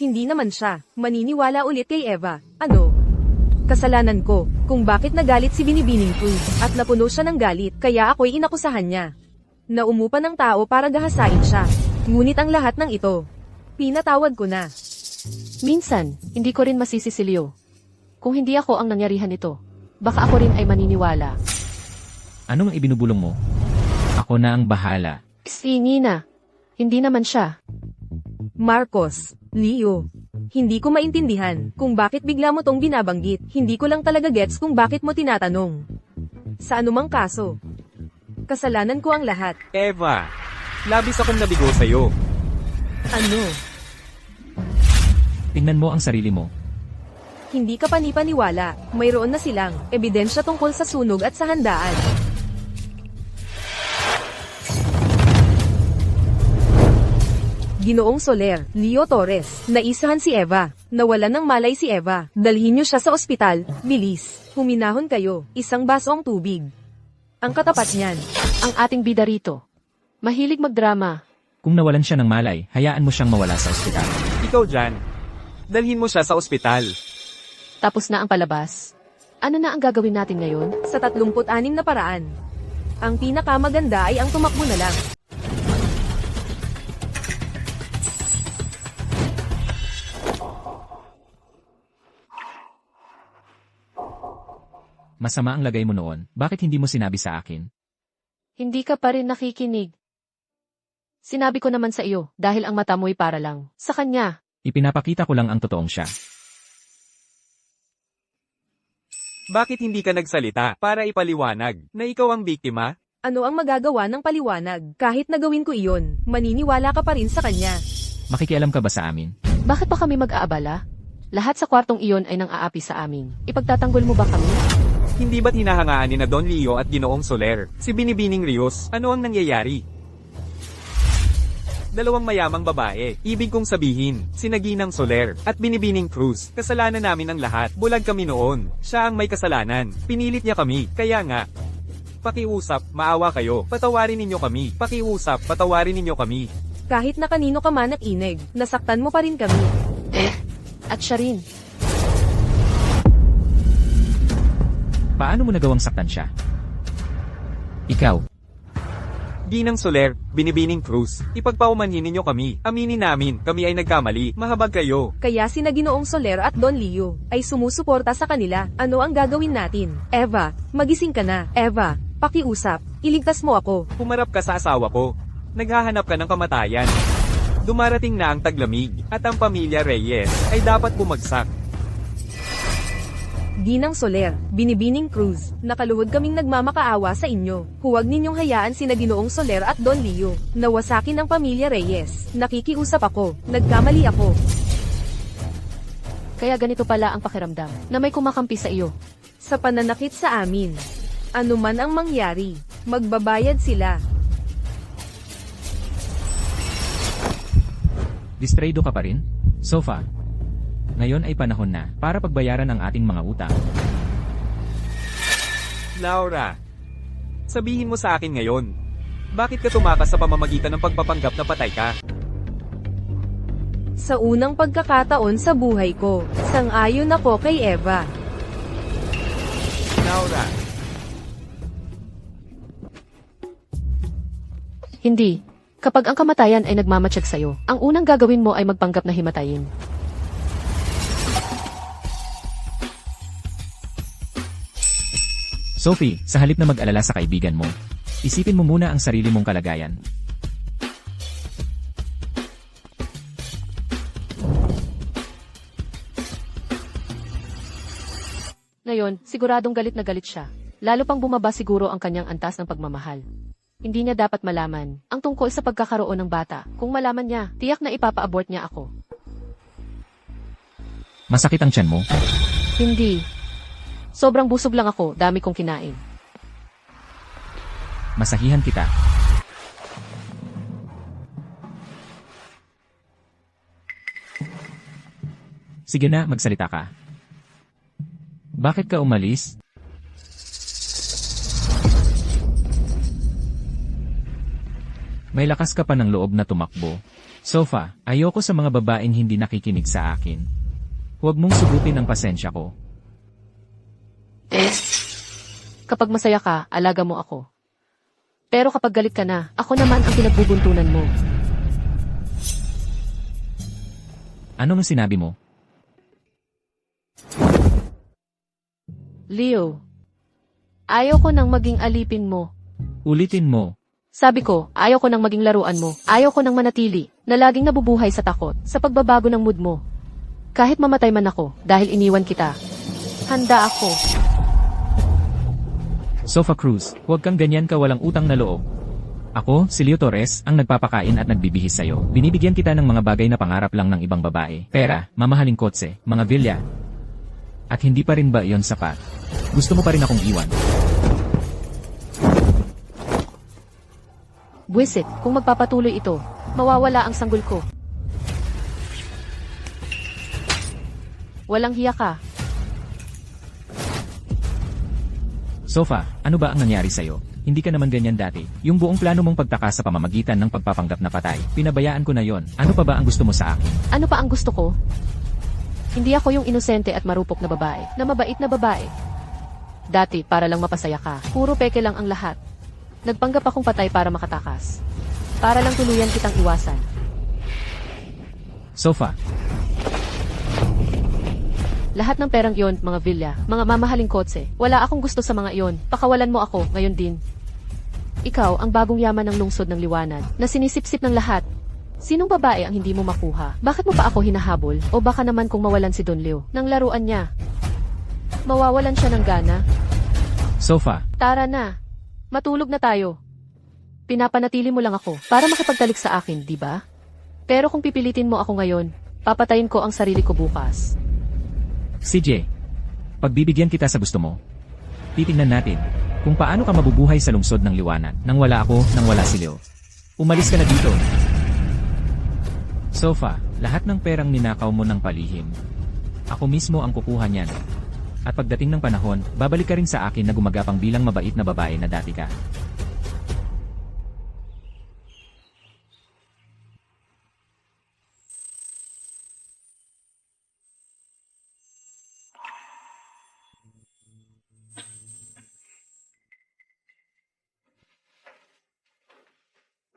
Hindi naman siya maniniwala ulit kay Eva. Ano? Kasalanan ko, kung bakit nagalit si Binibining Cruz, at napuno siya ng galit, kaya ako'y inakusahan niya. Naumupa ng tao para gahasain siya. Ngunit ang lahat ng ito, pinatawad ko na. Minsan, hindi ko rin masisi si Leo. Kung hindi ako ang nangyarihan nito, baka ako rin ay maniniwala. Anong ibinubulong mo? Ako na ang bahala. Si Nina. Hindi naman siya. Marcos, Leo, Hindi ko maintindihan kung bakit bigla mo tong binabanggit. Hindi ko lang talaga gets kung bakit mo tinatanong. Sa anumang kaso, kasalanan ko ang lahat. Eva, labis akong nabigo sa'yo. Ano? Tingnan mo ang sarili mo. Hindi ka panipaniwala. Mayroon na silang ebidensya tungkol sa sunog at sa handaan. Ginoong Soler, Leo Torres, naisahan si Eva. Nawalan ng malay si Eva. Dalhin niyo siya sa ospital. Bilis. Huminahon kayo. Isang baso ang tubig. Ang katapat niyan. Ang ating bida rito. Mahilig magdrama. Kung nawalan siya ng malay, hayaan mo siyang mawala sa ospital. Ikaw dyan. Dalhin mo siya sa ospital. Tapos na ang palabas. Ano na ang gagawin natin ngayon? Sa 36 na paraan. Ang pinakamaganda ay ang tumakbo na lang. Masama ang lagay mo noon, bakit hindi mo sinabi sa akin? Hindi ka pa rin nakikinig. Sinabi ko naman sa iyo, dahil ang mata mo'y para lang. Sa kanya. Ipinapakita ko lang ang totoong siya. Bakit hindi ka nagsalita para ipaliwanag na ikaw ang biktima? Ano ang magagawa ng paliwanag? Kahit nagawin ko iyon, maniniwala ka pa rin sa kanya. Makikialam ka ba sa amin? Bakit pa kami mag-aabala? Lahat sa kwartong iyon ay nang aapi sa amin. Ipagtatanggol mo ba kami? Hindi ba't hinahangaan ni na Don Leo at Ginoong Soler? Si Binibining Rios, ano ang nangyayari? Dalawang mayamang babae, ibig kong sabihin, si Ginang Soler at Binibining Cruz. Kasalanan namin ang lahat, bulag kami noon. Siya ang may kasalanan, pinilit niya kami, kaya nga. Pakiusap, maawa kayo, patawarin ninyo kami. Pakiusap, patawarin ninyo kami. Kahit na kanino ka man nakinig, nasaktan mo pa rin kami. At siya rin. Paano mo nagawang saktan siya? Ikaw, Ginang Soler, Binibining Cruz, ipagpaumanhin ninyo kami. Aminin namin, kami ay nagkamali, mahabag kayo. Kaya sina Ginoong Soler at Don Leo ay sumusuporta sa kanila. Ano ang gagawin natin? Eva, magising ka na. Eva, pakiusap, iligtas mo ako. Pumarap ka sa asawa ko. Naghahanap ka ng kamatayan. Dumarating na ang taglamig, at ang pamilya Reyes ay dapat bumagsak. Ginang Soler, Binibining Cruz, nakaluhod kaming nagmamakaawa sa inyo. Huwag ninyong hayaan sina Ginoong Soler at Don Leo. Nawasakin ang pamilya Reyes. Nakikiusap ako. Nagkamali ako. Kaya ganito pala ang pakiramdam, na may kumakampi sa iyo. Sa pananakit sa amin. Ano man ang mangyari, magbabayad sila. distraydo ka pa rin? Sofa. Ngayon ay panahon na para pagbayaran ang ating mga utang. Laura, sabihin mo sa akin ngayon, bakit ka tumakas sa pamamagitan ng pagpapanggap na patay ka? Sa unang pagkakataon sa buhay ko, sang-ayon ako kay Eva. Laura, Hindi. Kapag ang kamatayan ay nagmamatsyag sa'yo, ang unang gagawin mo ay magpanggap na himatayin. Sophie, sa halip na mag-alala sa kaibigan mo, isipin mo muna ang sarili mong kalagayan. Ngayon, siguradong galit na galit siya. Lalo pang bumaba siguro ang kanyang antas ng pagmamahal. Hindi niya dapat malaman ang tungkol sa pagkakaroon ng bata. Kung malaman niya, tiyak na ipapa-abort niya ako. Masakit ang tiyan mo? Hindi. Sobrang busog lang ako, dami kong kinain. Masahihan kita. Sige na, magsalita ka. Bakit ka umalis? May lakas ka pa ng loob na tumakbo. Sofa, ayoko sa mga babaeng hindi nakikinig sa akin. Huwag mong sugutin ang pasensya ko. Kapag masaya ka, alaga mo ako. Pero kapag galit ka na, ako naman ang pinagbubuntunan mo. Anong sinabi mo? Leo, ayaw ko nang maging alipin mo. Ulitin mo. Sabi ko, ayaw ko nang maging laruan mo. Ayaw ko nang manatili, na laging nabubuhay sa takot, sa pagbabago ng mood mo. Kahit mamatay man ako dahil iniwan kita. Handa ako. Sofa Cruz, huwag kang ganyan ka walang utang na loob. Ako, si Leo Torres, ang nagpapakain at nagbibihis sa'yo. Binibigyan kita ng mga bagay na pangarap lang ng ibang babae. Pera, mamahaling kotse, mga bilya. At hindi pa rin ba iyon sapat? Gusto mo pa rin akong iwan? Buwisit, kung magpapatuloy ito, mawawala ang sanggol ko. Walang hiya ka. Sofa, ano ba ang nangyari sa'yo? Hindi ka naman ganyan dati. Yung buong plano mong pagtakas sa pamamagitan ng pagpapanggap na patay, pinabayaan ko na yon. Ano pa ba ang gusto mo sa akin? Ano pa ang gusto ko? Hindi ako yung inosente at marupok na babae, na mabait na babae. Dati, para lang mapasaya ka, puro peke lang ang lahat. Nagpanggap akong patay para makatakas. Para lang tuluyan kitang iwasan. Sofa, Lahat ng perang iyon, mga villa, mga mamahaling kotse, wala akong gusto sa mga iyon. Pakawalan mo ako, ngayon din. Ikaw, ang bagong yaman ng lungsod ng liwanag, na sinisip-sip ng lahat. Sinong babae ang hindi mo makuha? Bakit mo pa ako hinahabol? O baka naman kung mawalan si Don Leo ng laruan niya? Mawawalan siya ng gana? Sofa, Tara na. Matulog na tayo. Pinapanatili mo lang ako para makipagtalik sa akin, di ba? Pero kung pipilitin mo ako ngayon, papatayin ko ang sarili ko bukas. CJ, pagbibigyan kita sa gusto mo. Titingnan natin kung paano ka mabubuhay sa lungsod ng liwanag nang wala ako, nang wala si Leo. Umalis ka na dito. Sofa, lahat ng perang ninakaw mo ng palihim. Ako mismo ang kukuha niyan. At pagdating ng panahon, babalik ka rin sa akin na gumagapang bilang mabait na babae na dati ka.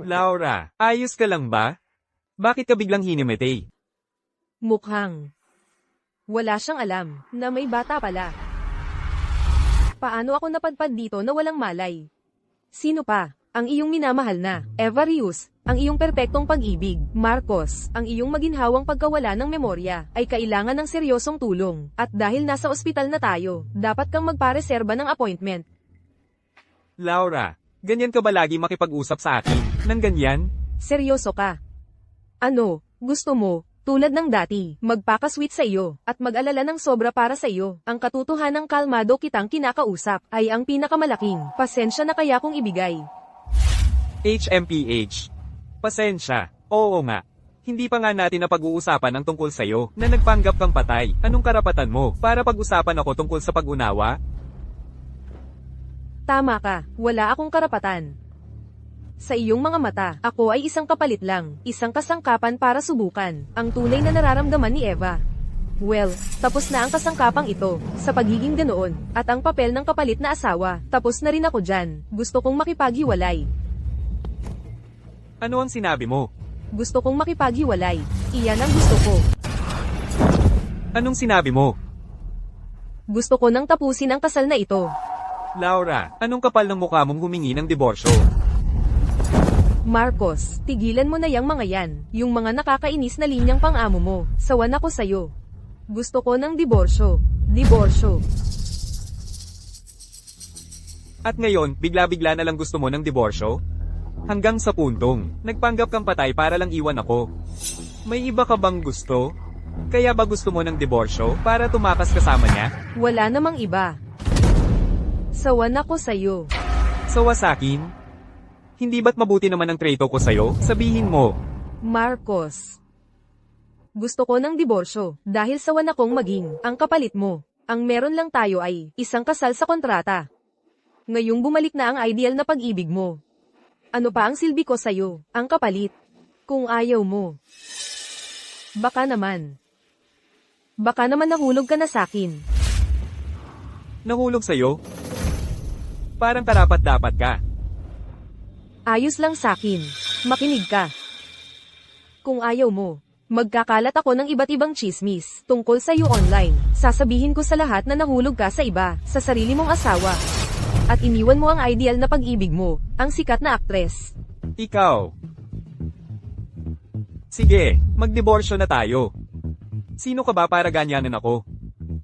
Laura, ayos ka lang ba? Bakit ka biglang hinimete? Mukhang wala siyang alam na may bata pala. Paano ako napadpad dito na walang malay? Sino pa? Ang iyong minamahal na, Eva Rius, ang iyong perpektong pag-ibig, Marcos, ang iyong maginhawang pagkawala ng memorya, ay kailangan ng seryosong tulong. At dahil nasa ospital na tayo, dapat kang magpareserba ng appointment. Laura, ganyan ka ba lagi makipag-usap sa akin? Nang ganyan? Seryoso ka? Ano, gusto mo, tulad ng dati, magpakasweet sa iyo, at mag-alala ng sobra para sa iyo. Ang katotohanang kalmado kitang kinakausap, ay ang pinakamalaking pasensya na kaya kong ibigay. HMPH. Pasensya. Oo nga. Hindi pa nga natin napag-uusapan ang tungkol sa'yo, na nagpanggap kang patay. Anong karapatan mo, para pag-usapan ako tungkol sa pag-unawa? Tama ka, wala akong karapatan. Sa iyong mga mata, ako ay isang kapalit lang, isang kasangkapan para subukan, ang tunay na nararamdaman ni Eva. Well, tapos na ang kasangkapang ito, sa pagiging ganoon, at ang papel ng kapalit na asawa, tapos na rin ako dyan, gusto kong makipaghiwalay. Ano ang sinabi mo? Gusto kong makipaghiwalay, iyan ang gusto ko. Anong sinabi mo? Gusto ko nang tapusin ang kasal na ito. Laura, anong kapal ng mukha mong humingi ng diborsyo? Marcos, tigilan mo na yang mga yan, yung mga nakakainis na linyang pang-amo mo, sawan ako sayo. Gusto ko ng diborsyo. Diborsyo. At ngayon, bigla-bigla na lang gusto mo ng diborsyo? Hanggang sa puntong, nagpanggap kang patay para lang iwan ako. May iba ka bang gusto? Kaya ba gusto mo ng diborsyo para tumakas kasama niya? Wala namang iba. Sawan ako sayo. Sawa sa'kin? Hindi ba't mabuti naman ang treto ko sa'yo? Sabihin mo. Marcos. Gusto ko ng diborsyo, dahil sawan akong maging ang kapalit mo. Ang meron lang tayo ay isang kasal sa kontrata. Ngayong bumalik na ang ideal na pag-ibig mo. Ano pa ang silbi ko sa'yo, ang kapalit? Kung ayaw mo. Baka naman nahulog ka na sa'kin. Nahulog sa'yo? Parang karapat-dapat ka. Ayos lang sa'kin. Makinig ka. Kung ayaw mo, magkakalat ako ng iba't ibang chismis tungkol sa iyo online. Sasabihin ko sa lahat na nahulog ka sa iba, sa sarili mong asawa. At iniwan mo ang ideal na pag-ibig mo, ang sikat na aktres. Ikaw. Sige, magdiborsyo na tayo. Sino ka ba para ganyanan ako?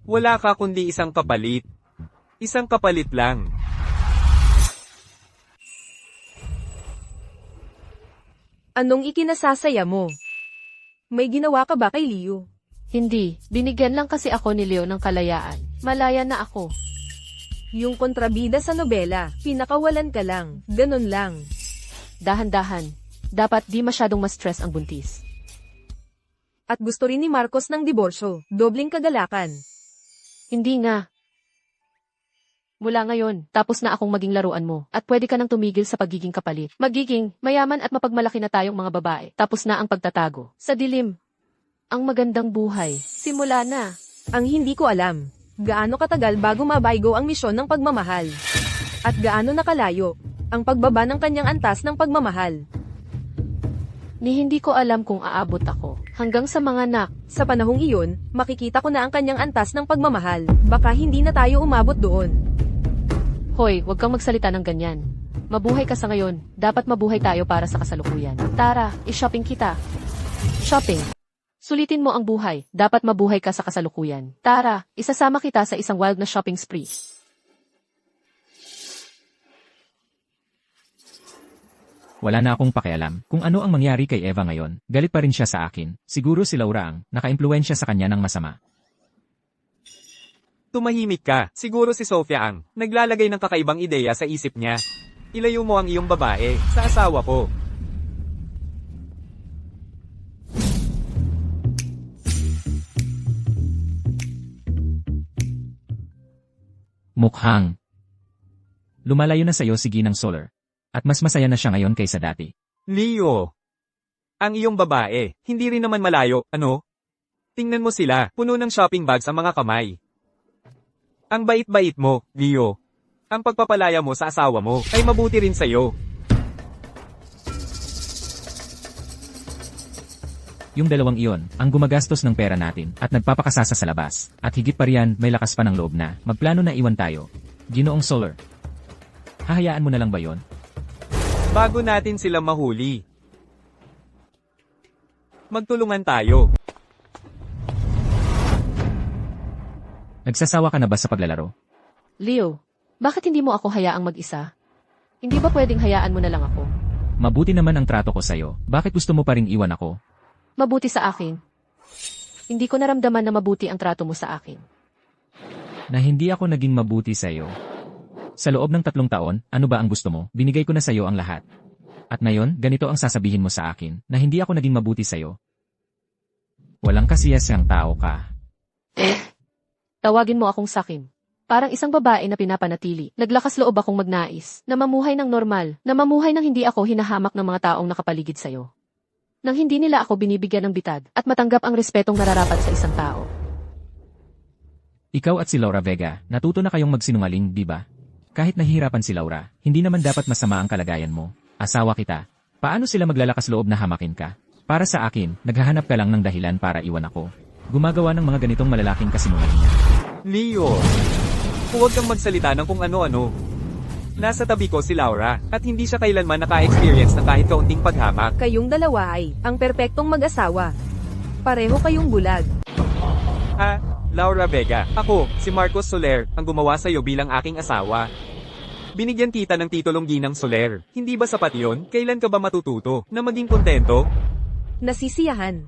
Wala ka kundi isang kapalit. Isang kapalit lang. Anong ikinasasaya mo? May ginawa ka ba kay Leo? Hindi, binigyan lang kasi ako ni Leo ng kalayaan. Malaya na ako. Yung kontrabida sa nobela, pinakawalan ka lang, ganun lang. Dahan-dahan. Dapat di masyadong ma-stress ang buntis. At gusto rin ni Marcos ng diborsyo, dobling kagalakan. Hindi nga. Mula ngayon, tapos na akong maging laruan mo, at pwede ka nang tumigil sa pagiging kapalit. Magiging mayaman at mapagmalaki na tayong mga babae. Tapos na ang pagtatago. Sa dilim. Ang magandang buhay. Simula na. Ang hindi ko alam, gaano katagal bago mabaygo ang misyon ng pagmamahal? At gaano nakalayo ang pagbaba ng kanyang antas ng pagmamahal? Ni hindi ko alam kung aabot ako. Hanggang sa mga anak. Sa panahong iyon, makikita ko na ang kanyang antas ng pagmamahal. Baka hindi na tayo umabot doon. Hoy, huwag kang magsalita ng ganyan. Mabuhay ka sa ngayon. Dapat mabuhay tayo para sa kasalukuyan. Tara, i-shopping kita. Shopping. Sulitin mo ang buhay. Dapat mabuhay ka sa kasalukuyan. Tara, isasama kita sa isang wild na shopping spree. Wala na akong pakialam kung ano ang mangyari kay Eva ngayon. Galit pa rin siya sa akin. Siguro si Laura ang naka-impluwensya sa kanya ng masama. Tumahimik ka. Siguro si Sofia ang naglalagay ng kakaibang ideya sa isip niya. Ilayo mo ang iyong babae sa asawa ko. Mukhang lumalayo na sa'yo si Ginang Solar. At mas masaya na siya ngayon kaysa dati. Leo, ang iyong babae, hindi rin naman malayo, ano? Tingnan mo sila, puno ng shopping bags ang mga kamay. Ang bait-bait mo, Leo. Ang pagpapalaya mo sa asawa mo ay mabuti rin sa'yo. Yung dalawang iyon, ang gumagastos ng pera natin at nagpapakasasa sa labas. At higit pa riyan, may lakas pa ng loob na magplano na iwan tayo. Ginoong Solar. Hahayaan mo na lang ba yon? Bago natin sila mahuli. Magtulungan tayo. Nagsasawa ka na ba sa paglalaro? Leo, bakit hindi mo ako hayaang mag-isa? Hindi ba pwedeng hayaan mo na lang ako? Mabuti naman ang trato ko sa'yo. Bakit gusto mo pa ring iwan ako? Mabuti sa akin. Hindi ko naramdaman na mabuti ang trato mo sa akin. Na hindi ako naging mabuti sa'yo. Sa loob ng 3 taon, ano ba ang gusto mo? Binigay ko na sa'yo ang lahat. At ngayon, ganito ang sasabihin mo sa akin, na hindi ako naging mabuti sa'yo. Walang kasiyasang tao ka. Tawagin mo akong Sakim. Parang isang babae na pinapanatili. Naglakas loob akong magnais, na mamuhay ng normal, na mamuhay nang hindi ako hinahamak ng mga taong nakapaligid sa'yo. Nang hindi nila ako binibigyan ng bitag, at matanggap ang respetong nararapat sa isang tao. Ikaw at si Laura Vega, natuto na kayong magsinungaling, di ba? Kahit nahihirapan si Laura, hindi naman dapat masama ang kalagayan mo. Asawa kita. Paano sila maglalakas loob na hamakin ka? Para sa akin, naghahanap ka lang ng dahilan para iwan ako. Gumagawa ng mga ganitong malalaking kasinungalingan. Leo, huwag kang magsalita ng kung ano-ano. Nasa tabi ko si Laura, at hindi siya kailanman naka-experience ng kahit kaunting paghamak. Kayong dalawa ay ang perpektong mag-asawa. Pareho kayong bulag. Laura Vega, ako, si Marcos Soler, ang gumawa sa'yo bilang aking asawa. Binigyan kita ng titulong Ginang Soler. Hindi ba sapat yun? Kailan ka ba matututo na maging kontento? Nasisiyahan.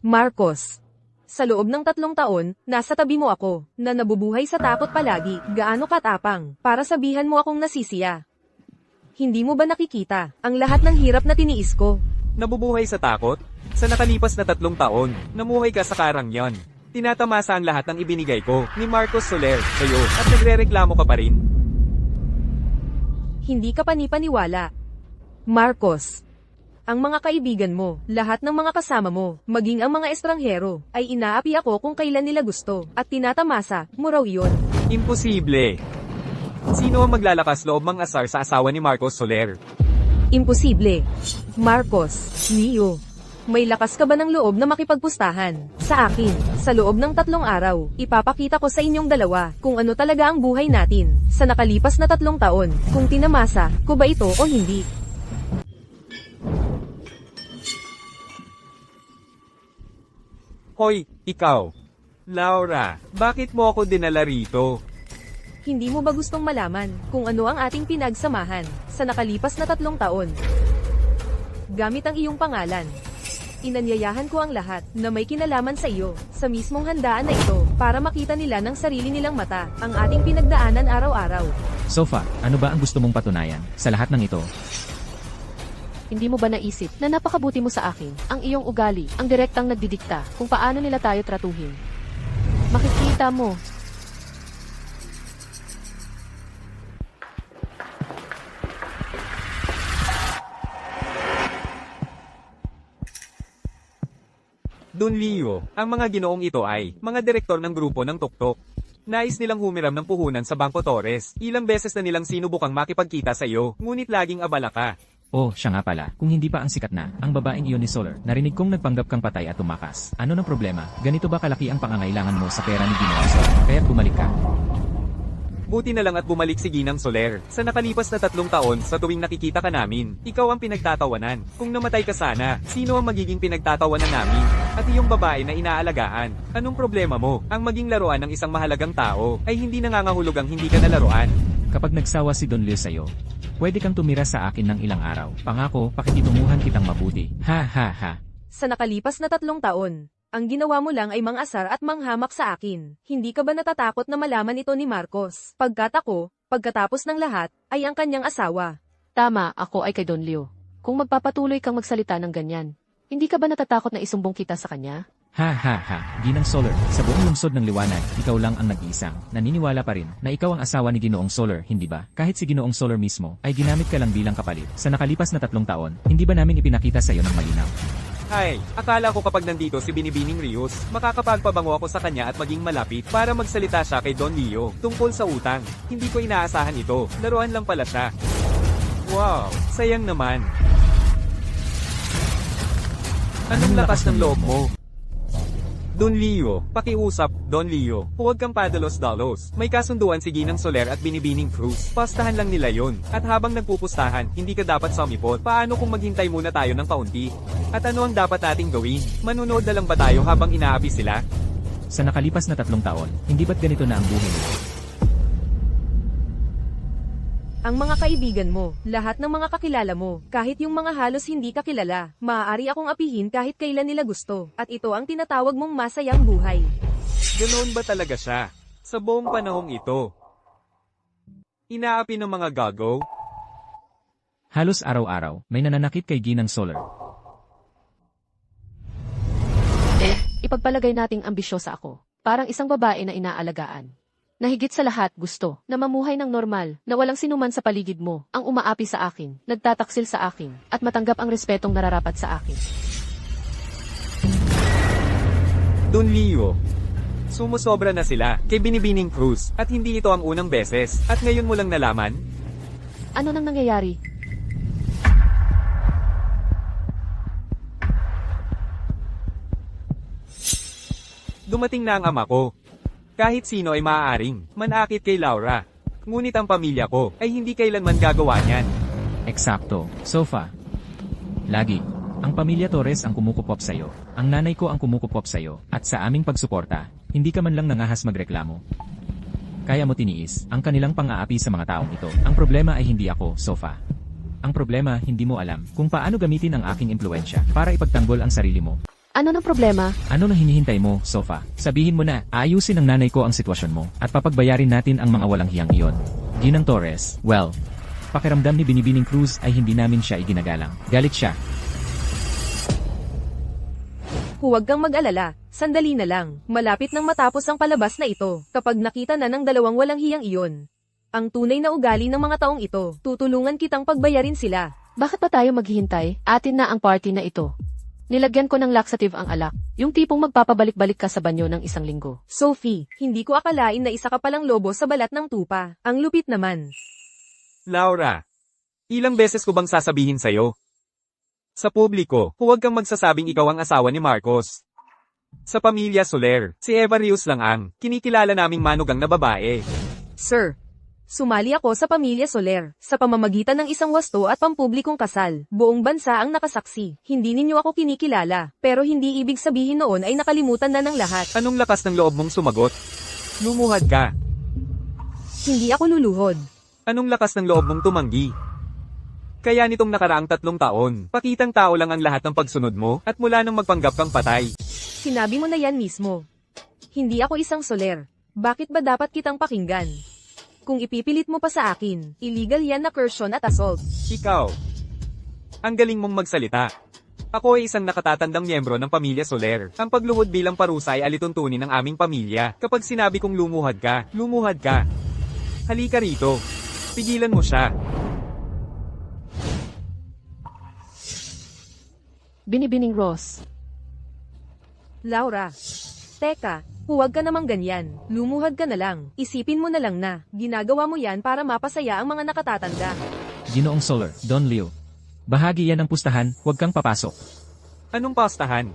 Marcos, sa loob ng 3 taon, nasa tabi mo ako, na nabubuhay sa takot palagi, gaano katapang, para sabihan mo akong nasisiya. Hindi mo ba nakikita, ang lahat ng hirap na tiniis ko? Nabubuhay sa takot? Sa nakalipas na 3 taon, namuhay ka sa karangyan. Tinatamasa ang lahat ng ibinigay ko ni Marcos Soler sa'yo at nagrereklamo ka pa rin. Hindi ka panipaniwala. Marcos, ang mga kaibigan mo, lahat ng mga kasama mo, maging ang mga estranghero, ay inaapi ako kung kailan nila gusto, at tinatamasa mo raw yun. Imposible. Sino ang maglalakas loob mang asar sa asawa ni Marcos Soler? Imposible. Marcos, Leo, may lakas ka ba ng loob na makipagpustahan? Sa akin, sa loob ng 3 araw, ipapakita ko sa inyong dalawa kung ano talaga ang buhay natin sa nakalipas na 3 taon, kung tinamasa ko ba ito o hindi. Hoy, Ikaw, Laura, bakit mo ako dinala rito? Hindi mo ba gustong malaman kung ano ang ating pinagsamahan sa nakalipas na 3 taon? Gamit ang iyong pangalan, inanyayahan ko ang lahat na may kinalaman sa iyo sa mismong handaan na ito para makita nila ng sarili nilang mata ang ating pinagdaanan araw-araw. Sofa, ano ba ang gusto mong patunayan sa lahat ng ito? Hindi mo ba naisip na napakabuti mo sa akin? Ang iyong ugali, ang direktang nagdidikta kung paano nila tayo tratuhin. Makikita mo. Don Leo, ang mga ginoong ito ay mga direktor ng grupo ng Tuktok. Nais nilang humiram ng puhunan sa Bangko Torres. Ilang beses na nilang sinubukang makipagkita sa iyo, ngunit laging abala ka. Oh, siya nga pala. Kung hindi pa ang sikat na, ang babaeng iyon ni Solar, narinig kong nagpanggap kang patay at tumakas. Ano ng problema? Ganito ba kalaki ang pangangailangan mo sa pera ni Ginoong Solar? Kaya't bumalik ka. Buti na lang at bumalik si Ginang Soler. Sa nakalipas na 3 taon sa tuwing nakikita ka namin, ikaw ang pinagtatawanan. Kung namatay ka sana, sino ang magiging pinagtatawanan namin? At iyong babae na inaalagaan. Anong problema mo? Ang maging laruan ng isang mahalagang tao ay hindi nangangahulog ang hindi ka nalaruan. Kapag nagsawa si Don Leo sa'yo, pwede kang tumira sa akin ng ilang araw. Pangako, pakikitunguhan kitang mabuti. Ha ha ha. Sa nakalipas na 3 taon, ang ginawa mo lang ay mang-asar at manghamak sa akin. Hindi ka ba natatakot na malaman ito ni Marcos? Pagkatapos ng lahat, ay ang kanyang asawa. Tama, ako ay kay Don Leo. Kung magpapatuloy kang magsalita ng ganyan, hindi ka ba natatakot na isumbong kita sa kanya? Ha ha ha. Ginang Solar, sa buong lungsod ng liwanag, ikaw lang ang nag-iisang. Naniniwala pa rin na ikaw ang asawa ni Ginoong Solar, hindi ba? Kahit si Ginoong Solar mismo ay ginamit ka lang bilang kapalit. Sa nakalipas na 3 taon, hindi ba namin ipinakita sa iyo ng malinaw? Ay, akala ko kapag nandito si Binibining Rios, makakapagpabango ako sa kanya at maging malapit para magsalita siya kay Don Leo tungkol sa utang. Hindi ko inaasahan ito. Laruan lang pala siya. Wow, sayang naman. Anong lakas ng loob mo? Don Leo, pakiusap, Don Leo. Huwag kang padalos-dalos. May kasunduan si Ginang Soler at Binibining Cruz. Pastahan lang nila yon. At habang nagpupustahan, hindi ka dapat sumipot. Paano kung maghintay muna tayo ng kaunti? At ano ang dapat nating gawin? Manunood na lang ba tayo habang inaapi sila? Sa nakalipas na 3 taon, hindi ba't ganito na ang buhay mo? Ang mga kaibigan mo, lahat ng mga kakilala mo, kahit yung mga halos hindi kakilala, maaari akong apihin kahit kailan nila gusto. At ito ang tinatawag mong masayang buhay. Ganoon ba talaga siya? Sa buong panahong ito? Inaapi ng mga gago? Halos araw-araw, may nananakit kay Ginang Solar. Ipagpalagay nating ambisyosa ako. Parang isang babae na inaalagaan. Na higit sa lahat gusto na mamuhay ng normal, na walang sinuman sa paligid mo, ang umaapi sa akin, nagtataksil sa akin, at matanggap ang respetong nararapat sa akin. Don Leo, sumusobra na sila kay Binibining Cruz at hindi ito ang unang beses at ngayon mo lang nalaman? Ano nang nangyayari? Dumating na ang ama ko. Kahit sino ay maaaring manakit kay Laura. Ngunit ang pamilya ko ay hindi kailanman gagawa niyan. Eksakto, Sofa. Lagi, ang pamilya Torres ang kumukupop sa'yo, ang nanay ko ang kumukupop sa'yo, at sa aming pagsuporta, hindi ka man lang nangahas magreklamo. Kaya mo tiniis ang kanilang pang-aapi sa mga taong ito. Ang problema ay hindi ako, Sofa. Ang problema, hindi mo alam kung paano gamitin ang aking impluensya para ipagtanggol ang sarili mo. Ano ng problema? Ano na hinihintay mo, Sofa? Sabihin mo na, aayusin ng nanay ko ang sitwasyon mo, at papagbayarin natin ang mga walang hiyang iyon. Ginang Torres, well, pakiramdam ni Binibining Cruz ay hindi namin siya iginagalang. Galit siya. Huwag kang mag-alala, sandali na lang, malapit nang matapos ang palabas na ito, kapag nakita na ng dalawang walang hiyang iyon. Ang tunay na ugali ng mga taong ito, tutulungan kitang pagbayarin sila. Bakit pa tayo maghihintay? Atin na ang party na ito. Nilagyan ko ng laxative ang alak, yung tipong magpapabalik-balik ka sa banyo ng 1 linggo. Sophie, hindi ko akalain na isa ka palang lobo sa balat ng tupa. Ang lupit naman. Laura, ilang beses ko bang sasabihin sa'yo? Sa publiko, huwag kang magsasabing ikaw ang asawa ni Marcos. Sa pamilya Soler, si Eva Rios lang ang kinikilala naming manugang na babae. Sir, Sumali ako sa Pamilya Soler, sa pamamagitan ng isang wasto at pampublikong kasal. Buong bansa ang nakasaksi. Hindi ninyo ako kinikilala, pero hindi ibig sabihin noon ay nakalimutan na ng lahat. Anong lakas ng loob mong sumagot? Lumuhad ka. Hindi ako luluhod. Anong lakas ng loob mong tumanggi? Kaya nitong nakaraang 3 taon, pakitang tao lang ang lahat ng pagsunod mo, at mula nang magpanggap kang patay. Sinabi mo na yan mismo. Hindi ako isang Soler. Bakit ba dapat kitang pakinggan? Kung ipipilit mo pa sa akin, illegal yan na coercion at assault. Ikaw. Ang galing mong magsalita. Ako ay isang nakatatandang miyembro ng Pamilya Soler. Ang pagluhod bilang parusa ay alituntunin ng aming pamilya. Kapag sinabi kong lumuhad ka, lumuhad ka. Halika rito. Pigilan mo siya. Binibining Ross. Laura. Teka, huwag ka namang ganyan. Lumuhad ka na lang. Isipin mo na lang na, ginagawa mo yan para mapasaya ang mga nakatatanda. Ginoong Soler, Don Leo. Bahagi yan ng pustahan, huwag kang papasok. Anong pastahan?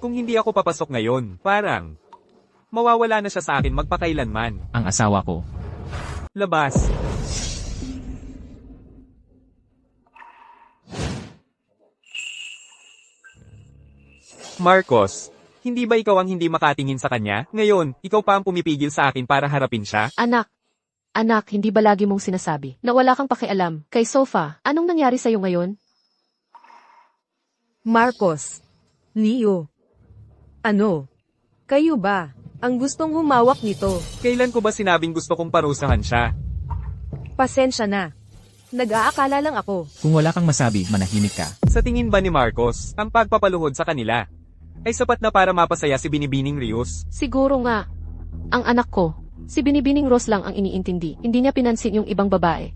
Kung hindi ako papasok ngayon, parang mawawala na siya sa akin magpakailanman. Ang asawa ko. Labas. Marcos, hindi ba ikaw ang hindi makatingin sa kanya? Ngayon, ikaw pa ang pumipigil sa akin para harapin siya? Anak, hindi ba lagi mong sinasabi na wala kang pakialam kay Sofa? Anong nangyari sa'yo ngayon? Marcos. Leo. Ano? Kayo ba ang gustong humawak nito? Kailan ko ba sinabing gusto kong parusahan siya? Pasensya na. Nag-aakala lang ako. Kung wala kang masabi, manahimik ka. Sa tingin ba ni Marcos, ang pagpapaluhod sa kanila ay sapat na para mapasaya si Binibining Rios? Siguro nga. Ang anak ko, si Binibining Ross lang ang iniintindi. Hindi niya pinansin yung ibang babae.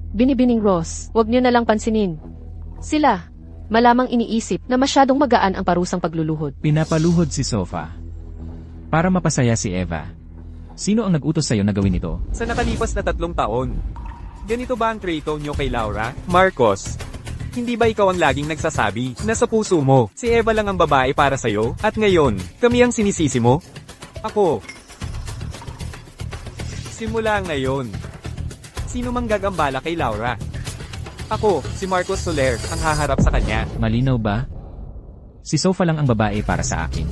Binibining Ross, wag niyo na lang pansinin. Sila, malamang iniisip na masyadong magaan ang parusang pagluluhod. Pinapaluhod si Sofa. Para mapasaya si Eva. Sino ang nag-utos sa'yo na gawin ito? Sa nakalipas na 3 taon. Ganito ba ang treto nyo kay Laura? Marcos, hindi ba ikaw ang laging nagsasabi na sa puso mo, si Eva lang ang babae para sa'yo? At ngayon, kami ang sinisisi mo? Ako. Simula ngayon. Sino mang gagambala kay Laura? Ako, si Marcos Soler, ang haharap sa kanya. Malinaw ba? Si Sofa lang ang babae para sa akin.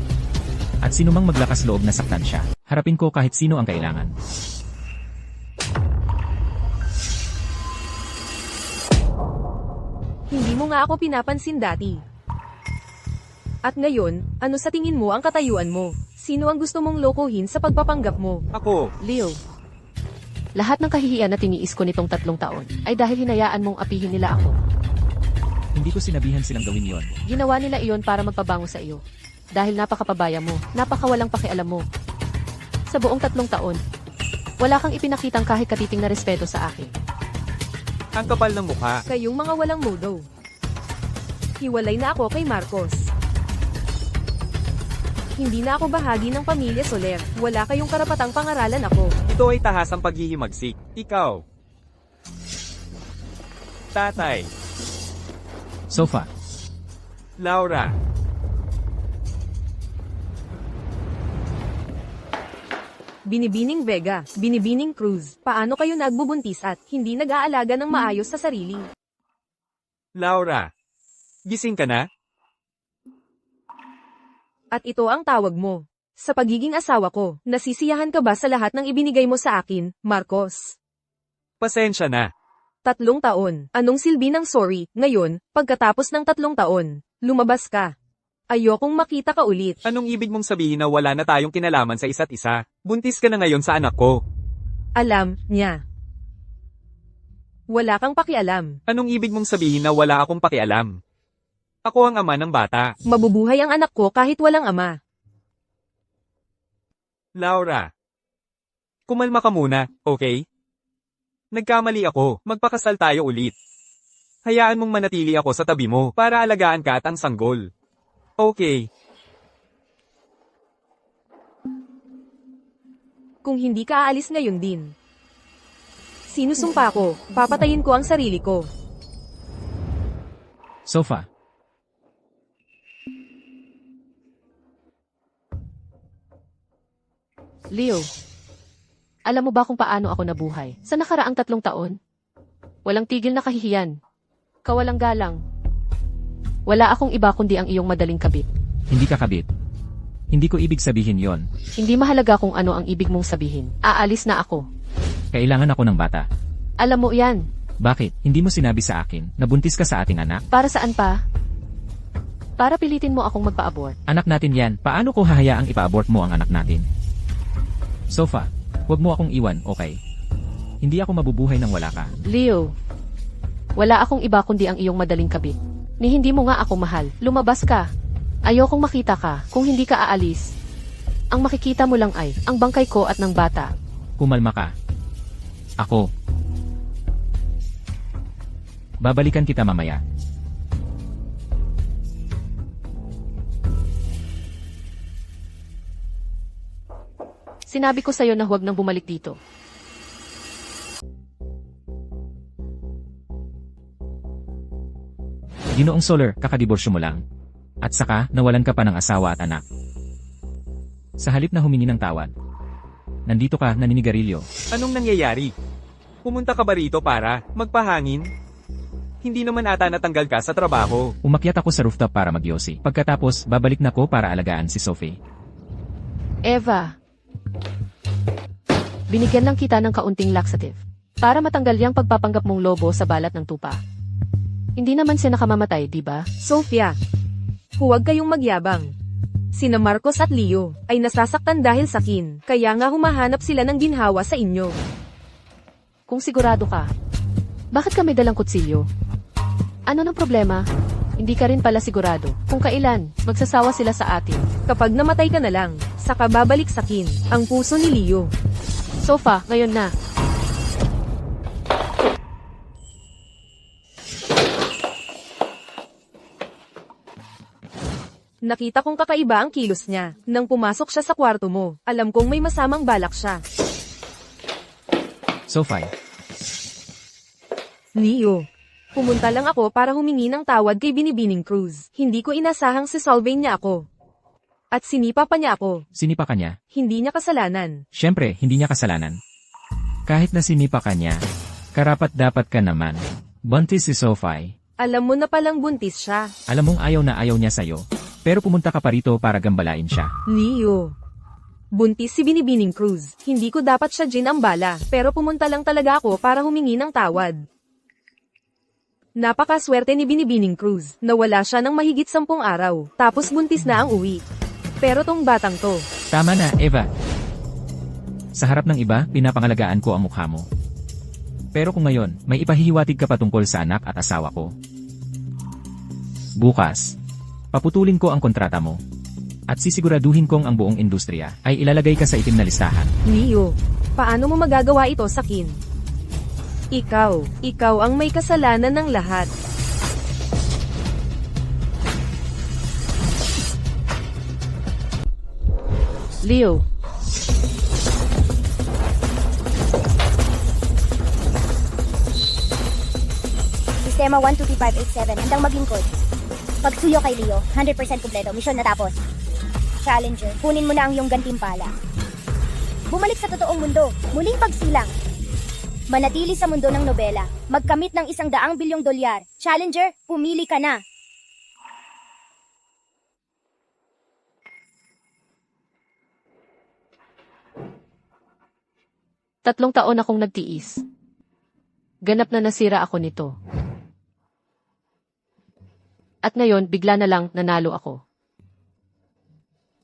At sino mang maglakas loob na saktan siya, harapin ko kahit sino ang kailangan. Hindi mo nga ako pinapansin dati. At ngayon, ano sa tingin mo ang katayuan mo? Sino ang gusto mong lokohin sa pagpapanggap mo? Ako. Leo, lahat ng kahihiyan na tiniis ko nitong 3 taon ay dahil hinayaan mong apihin nila ako. Hindi ko sinabihan silang gawin yon. Ginawa nila iyon para magpabango sa iyo. Dahil napakapabaya mo, napakawalang pakialam mo. Sa buong 3 taon, wala kang ipinakitang kahit katiting na respeto sa akin. Ang kapal ng mukha. Kayong mga walang modo. Hiwalay na ako kay Marcos. Hindi na ako bahagi ng Pamilya Soler. Wala kayong karapatang pangaralan ako. Ito ay tahasang paghihimagsik. Ikaw. Tatay. Sofa. Laura. Binibining Vega, Binibining Cruz, paano kayo nagbubuntis at hindi nag-aalaga ng maayos sa sarili? Laura. Gising ka na? At ito ang tawag mo. Sa pagiging asawa ko, nasisiyahan ka ba sa lahat ng ibinigay mo sa akin, Marcos? Pasensya na. 3 taon. Anong silbi ng sorry, ngayon, pagkatapos ng 3 taon? Lumabas ka. Ayokong makita ka ulit. Anong ibig mong sabihin na wala na tayong kinalaman sa isa't isa? Buntis ka na ngayon sa anak ko. Alam niya. Wala kang pakialam. Anong ibig mong sabihin na wala akong pakialam? Ako ang ama ng bata. Mabubuhay ang anak ko kahit walang ama. Laura. Kumalma ka muna, okay? Nagkamali ako, magpakasal tayo ulit. Hayaan mong manatili ako sa tabi mo para alagaan ka at ang sanggol. Okay. Kung hindi ka aalis ngayon din. Sinusumpa ko, papatayin ko ang sarili ko. Sofa. Leo, Alam mo ba kung paano ako nabuhay? Sa nakaraang 3 taon? Walang tigil na kahihiyan. Kawalang galang. Wala akong iba kundi ang iyong madaling kabit. Hindi ka kabit. Hindi ko ibig sabihin yon. Hindi mahalaga kung ano ang ibig mong sabihin. Aalis na ako. Kailangan ako ng bata. Alam mo yan. Bakit? Hindi mo sinabi sa akin na buntis ka sa ating anak? Para saan pa? Para pilitin mo akong magpa-abort. Anak natin yan. Paano ko hahayaang ipa-abort mo ang anak natin? Sofa, huwag mo akong iwan, okay? Hindi ako mabubuhay nang wala ka. Leo, wala akong iba kundi ang iyong madaling kabit. Ni hindi mo nga ako mahal. Lumabas ka. Ayokong makita ka kung hindi ka aalis. Ang makikita mo lang ay ang bangkay ko at ng bata. Kumalma ka. Ako. Babalikan kita mamaya. Sinabi ko sa'yo na huwag nang bumalik dito. Ginoong Solar, kakadiborsyo mo lang. At saka, nawalan ka pa ng asawa at anak. Sa halip na humingi ng tawad. Nandito ka, naninigarilyo. Anong nangyayari? Pumunta ka ba rito para magpahangin? Hindi naman ata natanggal ka sa trabaho. Umakyat ako sa rooftop para magyosi. Pagkatapos, babalik na ko para alagaan si Sophie. Eva, binigyan lang kita ng kaunting laxative para matanggal yung pagpapanggap mong lobo sa balat ng tupa. Hindi naman siya nakamamatay, di ba? Sophia, huwag kayong magyabang. Sina Marcos at Leo ay nasasaktan dahil sa Kin, kaya nga humahanap sila ng ginhawa sa inyo. Kung sigurado ka, bakit ka may dalang kutsilyo? Ano ng problema? Hindi ka rin pala sigurado kung kailan magsasawa sila sa atin. Kapag namatay ka na lang, saka babalik sa Kin, ang puso ni Leo. Sofa, ngayon na. Nakita kong kakaiba ang kilos niya. Nang pumasok siya sa kwarto mo, alam kong may masamang balak siya. Sophie, Leo, pumunta lang ako para humingi ng tawad kay Binibining Cruz. Hindi ko inasahang si Solvay niya ako. At sinipa pa niya ako. sinipa ka niya. Hindi niya kasalanan. Siyempre, hindi niya kasalanan. Kahit na sinipa ka niya, karapat dapat ka naman. Buntis si Sophie. Alam mo na palang buntis siya. Alam mong ayaw na ayaw niya sa'yo. Pero pumunta ka pa rito para gambalain siya. Leo. Buntis si Binibining Cruz. Hindi ko dapat siya ginambala, pero pumunta lang talaga ako para humingi ng tawad. Napakaswerte ni Binibining Cruz. Nawala siya ng mahigit 10 araw, tapos buntis na ang uwi. Pero tong batang to, Tama na, Eva. Sa harap ng iba, pinapangalagaan ko ang mukha mo. Pero kung ngayon, may ipahihiwatig ka pa tungkol sa anak at asawa ko. Bukas, paputulin ko ang kontrata mo. At sisiguraduhin kong ang buong industriya ay ilalagay ka sa itim na listahan. Leo, paano mo magagawa ito sa Kin? Ikaw ang may kasalanan ng lahat. Leo, Sistema 123587, handang maglingkod. Pagsuyo kay Leo, 100% kumpleto, misyon natapos. Challenger, kunin mo na ang iyong gantimpala. Bumalik sa totoong mundo, muling pagsilang. Manatili sa mundo ng nobela, magkamit ng $100 bilyong. Challenger, pumili ka na. Tatlong taon akong nagtiis. Ganap na nasira ako nito. At ngayon, bigla na lang nanalo ako.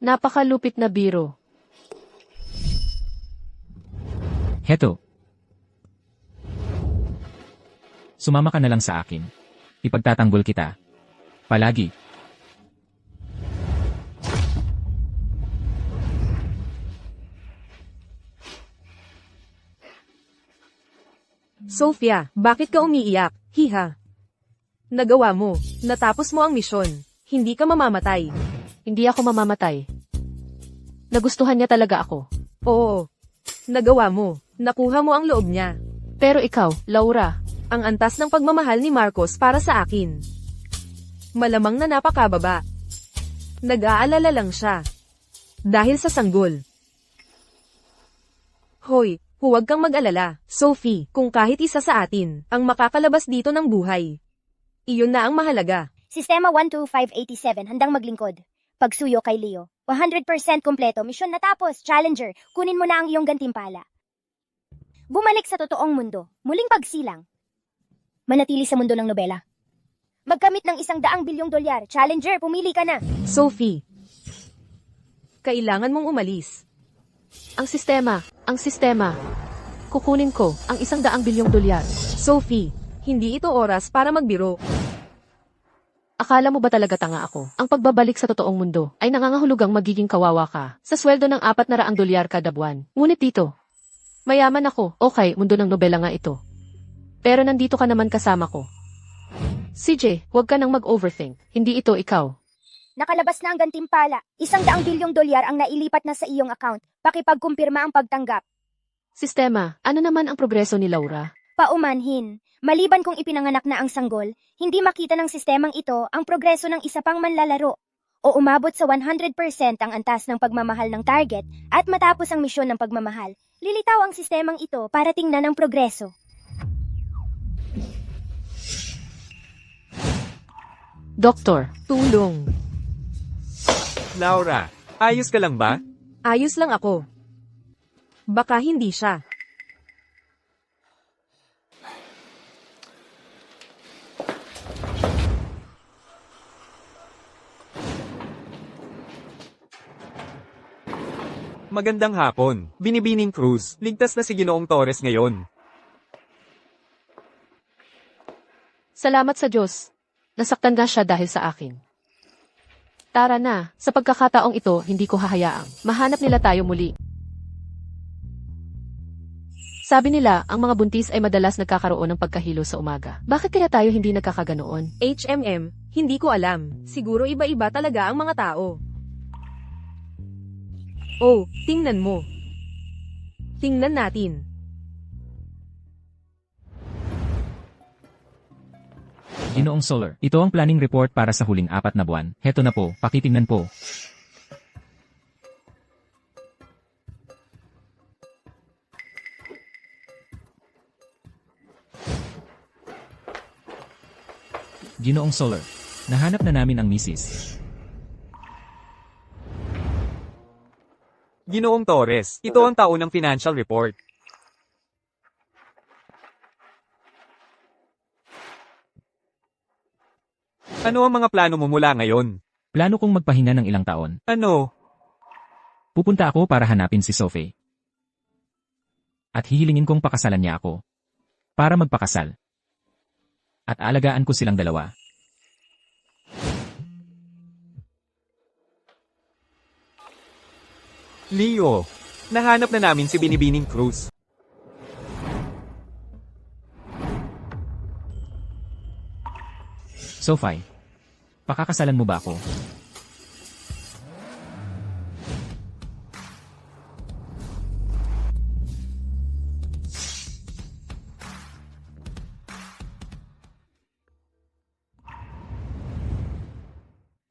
Napakalupit na biro. Heto. Sumama ka na lang sa akin. Ipagtatanggol kita. Palagi. Sophia, bakit ka umiiyak? Hiha. Nagawa mo. Natapos mo ang misyon. Hindi ka mamamatay. Hindi ako mamamatay. Nagustuhan niya talaga ako. Oo. Nagawa mo. Nakuha mo ang loob niya. Pero ikaw, Laura, Ang antas ng pagmamahal ni Marcos para sa akin. Malamang na napakababa. Nag-aalala lang siya. Dahil sa sanggol. Hoy, Huwag kang mag-alala, Sophie, kung kahit isa sa atin, ang makakalabas dito ng buhay. Iyon na ang mahalaga. Sistema 12587, handang maglingkod. Pagsuyo kay Leo. 100% kompleto, misyon natapos. Challenger, kunin mo na ang iyong gantimpala. Bumalik sa totoong mundo. Muling pagsilang. Manatili sa mundo ng nobela. Magkamit ng $100 bilyong. Challenger, pumili ka na. Sophie, kailangan mong umalis. Ang sistema. Kukunin ko ang $100 bilyong. Sophie, hindi ito oras para magbiro. Akala mo ba talaga tanga ako? Ang pagbabalik sa totoong mundo ay nangangahulugang magiging kawawa ka sa sweldo ng $400 kada buwan. Ngunit dito, mayaman ako. Okay, mundo ng nobela nga ito. Pero nandito ka naman kasama ko. CJ, huwag ka nang mag-overthink. Hindi ito ikaw. Nakalabas na ang gantimpala. $100 bilyong ang nailipat na sa iyong account. Pakipagkumpirma ang pagtanggap. Sistema, ano naman ang progreso ni Laura? Paumanhin. Maliban kung ipinanganak na ang sanggol, hindi makita ng sistemang ito ang progreso ng isa pang manlalaro. O umabot sa 100% ang antas ng pagmamahal ng target at matapos ang misyon ng pagmamahal, lilitaw ang sistemang ito para tingnan ang progreso. Doktor, Tulong. Laura, ayos ka lang ba? Ayos lang ako. Baka hindi siya. Magandang hapon. Binibining Cruz, ligtas na si Ginoong Torres ngayon. salamat sa Diyos. Nasaktan na siya dahil sa akin. Tara na, sa pagkakataong ito, hindi ko hahayaang mahanap nila tayo muli. Sabi nila, ang mga buntis ay madalas nagkakaroon ng pagkahilo sa umaga. Bakit kaya tayo hindi nagkakaganoon? HMM, hindi ko alam. Siguro iba-iba talaga ang mga tao. Oh, tingnan mo. Tingnan natin. Ginoong Solar, ito ang planning report para sa huling 4 na buwan. Heto na po, pakitingnan po. Ginoong Solar, nahanap na namin ang misis. Ginoong Torres, ito ang taon ng financial report. Ano ang mga plano mo mula ngayon? Plano kong magpahinga ng ilang taon. Ano? Pupunta ako para hanapin si Sophie. At hihilingin kong pakasalan niya ako. Para magpakasal. At alagaan ko silang dalawa. Leo, nahanap na namin si Binibining Cruz. Sophie, pakakasalan mo ba ako?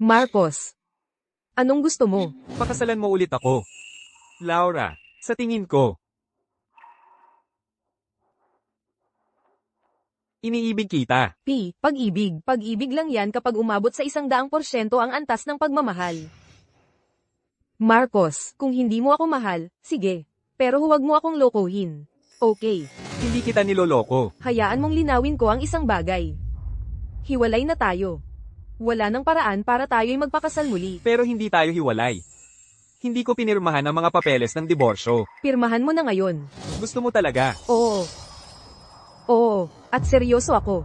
Marcos, anong gusto mo? Pakasalan mo ulit ako. Laura, sa tingin ko. Iniibig kita. Pag-ibig. Pag-ibig lang yan kapag umabot sa 100% ang antas ng pagmamahal. Marcos, kung hindi mo ako mahal, sige. Pero huwag mo akong lokohin. Okay, Hindi kita niloloko. hayaan mong linawin ko ang isang bagay. Hiwalay na tayo. Wala nang paraan para tayo'y magpakasal muli. Pero hindi tayo hiwalay. Hindi ko pinirmahan ang mga papeles ng diborsyo. Pirmahan mo na ngayon. Gusto mo talaga. Oo. Oo, at seryoso ako.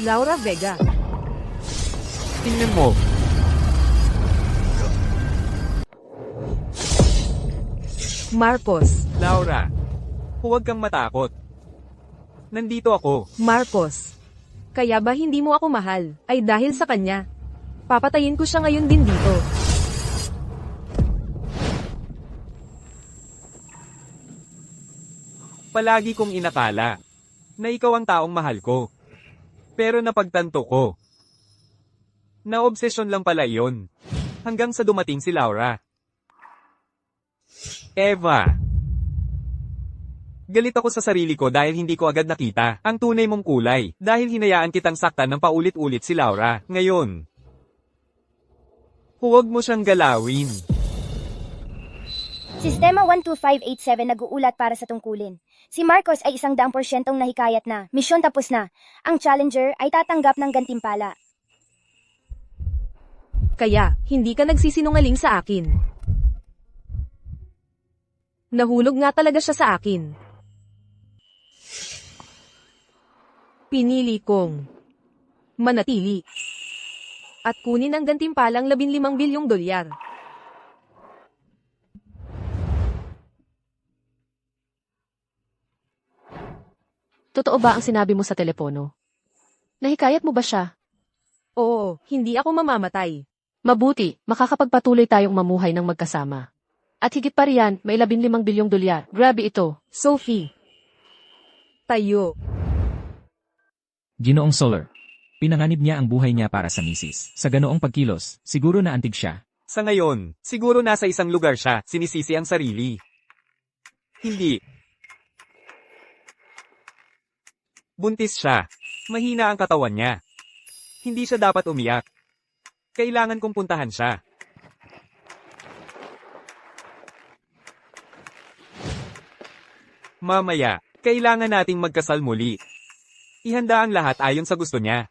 Laura Vega. Tingnan mo. Marcos. Laura, huwag kang matakot. Nandito ako. Marcos. Kaya ba hindi mo ako mahal, ay dahil sa kanya. Papatayin ko siya ngayon din dito. Palagi kong inakala na ikaw ang taong mahal ko. Pero napagtanto ko Naobsesyon lang pala iyon. Hanggang sa dumating si Laura. Eva. Galit ako sa sarili ko dahil hindi ko agad nakita ang tunay mong kulay dahil hinayaan kitang saktan ng paulit-ulit si Laura. Ngayon, huwag mo siyang galawin. Sistema 12587 nag-uulat para sa tungkulin. Si Marcos ay 100% nahikayat na. Misyon tapos na. Ang challenger ay tatanggap ng gantimpala. Kaya, hindi ka nagsisinungaling sa akin. Nahulog nga talaga siya sa akin. Pinili kong manatili at kunin ang gantimpalang 15 bilyong dolyar. Totoo ba ang sinabi mo sa telepono? Nahikayat mo ba siya? Oo, hindi ako mamamatay. Mabuti, makakapagpatuloy tayong mamuhay ng magkasama. At higit pa riyan, may 15 bilyong dolyar. Grabe ito. Sophie. Tayo. Ginoong Solar. Pinanganib niya ang buhay niya para sa misis. Sa ganoong pagkilos, siguro na antig siya. Sa ngayon, siguro nasa isang lugar siya, sinisisi ang sarili. Hindi. Buntis siya. Mahina ang katawan niya. Hindi siya dapat umiyak. Kailangan kong puntahan siya. Mamaya, kailangan nating magkasal muli. Ihanda ang lahat ayon sa gusto niya.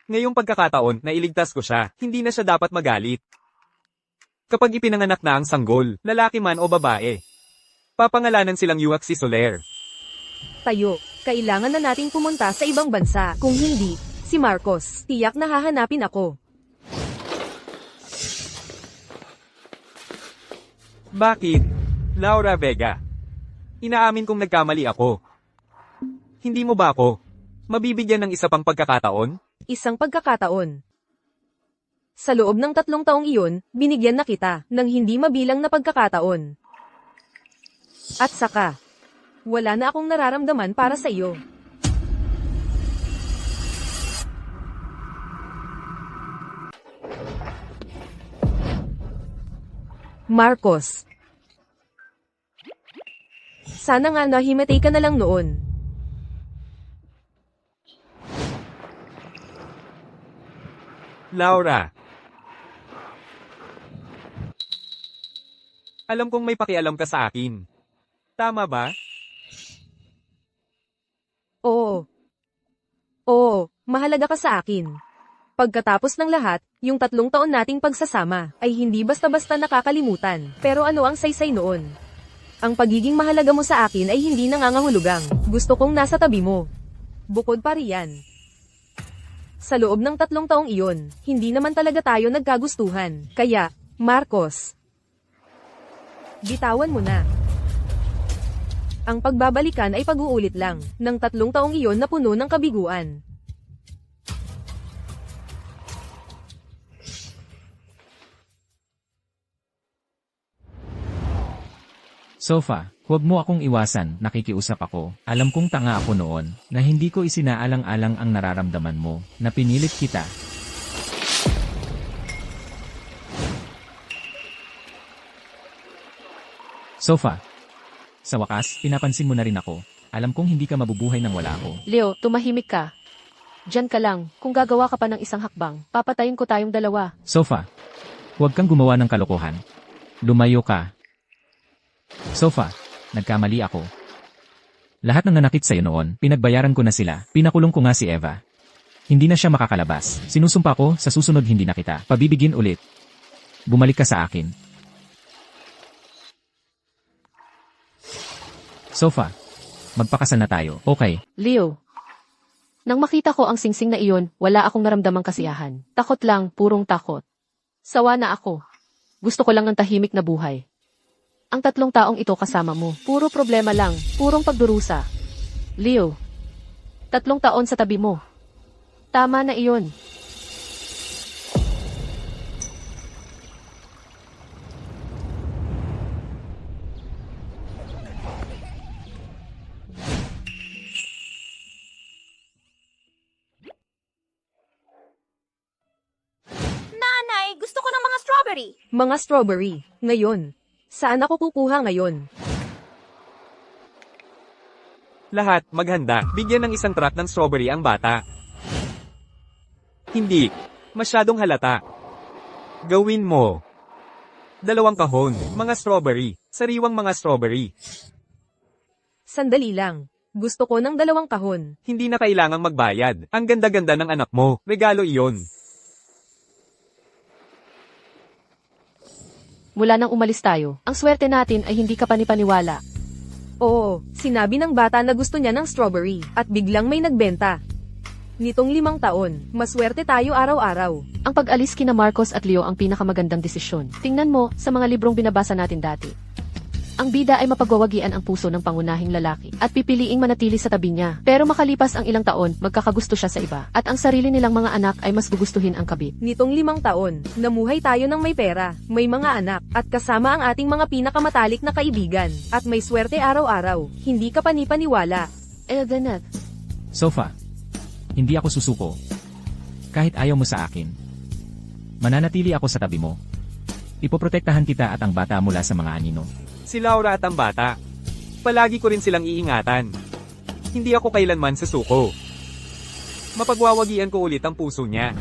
Ngayong pagkakataon na iligtas ko siya, hindi na siya dapat magalit. Kapag ipinanganak na ang sanggol, lalaki man o babae, papangalanan silang Yuak si Soler. Tayo. Kailangan na nating pumunta sa ibang bansa. Kung hindi, si Marcos, tiyak na hahanapin ako. Bakit? Laura Vega. Inaamin kong nagkamali ako. Hindi mo ba ako mabibigyan ng isa pang pagkakataon? Isang pagkakataon. Sa loob ng 3 taong iyon, binigyan na kita ng hindi mabilang na pagkakataon. At saka, wala na akong nararamdaman para sa iyo. Marcos. Sana nga nahimatay ka na lang noon. Laura. Alam kong may pakialam ka sa akin. Tama ba? Oo. Oo, mahalaga ka sa akin. Pagkatapos ng lahat, yung 3 taon nating pagsasama ay hindi basta-basta nakakalimutan. Pero ano ang saysay noon? Ang pagiging mahalaga mo sa akin ay hindi nangangahulugang. Gusto kong nasa tabi mo. Bukod pa riyan. Sa loob ng 3 taong iyon, hindi naman talaga tayo nagkagustuhan. Kaya, Marcos, bitawan mo na. Ang pagbabalikan ay pag-uulit lang ng 3 taong iyon na puno ng kabiguan. Sofa, huwag mo akong iwasan, nakikiusap ako. Alam kong tanga ako noon, na hindi ko isinaalang-alang ang nararamdaman mo, na pinilit kita. Sofa. Sa wakas, pinapansin mo na rin ako. Alam kong hindi ka mabubuhay nang wala ako. Leo, tumahimik ka. Diyan ka lang, kung gagawa ka pa ng isang hakbang, papatayin ko tayong dalawa. Sofa. Huwag kang gumawa ng kalokohan. Lumayo ka. Sofa, nagkamali ako. Lahat ng nanakit sa'yo noon, pinagbayaran ko na sila. Pinakulong ko nga si Eva. Hindi na siya makakalabas. Sinusumpa ko, sa susunod hindi na kita pabibigin ulit. Bumalik ka sa akin. Sofa, magpakasal na tayo, okay? Leo. Nang makita ko ang singsing na iyon, wala akong naramdamang kasiyahan. Takot lang, purong takot. Sawa na ako. Gusto ko lang ng tahimik na buhay. Ang 3 taong ito kasama mo, puro problema lang, purong pagdurusa. Leo. 3 taon sa tabi mo. Tama na iyon. strawberry. Mga strawberry. Ngayon. Saan ako kukuha ngayon? Lahat, maghanda. Bigyan ng isang truck ng strawberry ang bata. Hindi. Masyadong halata. Gawin mo. 2 kahon, mga strawberry. Sariwang mga strawberry. Sandali lang. Gusto ko ng 2 kahon. Hindi na kailangang magbayad. Ang ganda-ganda ng anak mo. Regalo iyon. Mula nang umalis tayo, ang swerte natin ay hindi ka panipaniwala. Oo, sinabi ng bata na gusto niya ng strawberry, at biglang may nagbenta. Nitong 5 taon, maswerte tayo araw-araw. Ang pag-alis kina Marcos at Leo ang pinakamagandang desisyon. Tingnan mo, sa mga librong binabasa natin dati. Ang bida ay mapagwawagian ang puso ng pangunahing lalaki at pipiliing manatili sa tabi niya. Pero makalipas ang ilang taon, magkakagusto siya sa iba. At ang sarili nilang mga anak ay mas gugustuhin ang kabit. Nitong 5 taon, namuhay tayo ng may pera, may mga anak, at kasama ang ating mga pinakamatalik na kaibigan. At may swerte araw-araw, hindi ka panipaniwala. Eldenet. Sofa. Hindi ako susuko. Kahit ayaw mo sa akin. Mananatili ako sa tabi mo. Ipoprotektahan kita at ang bata mula sa mga anino. Si Laura at ang bata. Palagi ko rin silang iingatan. Hindi ako kailanman susuko. Mapagwawagian ko ulit ang puso niya.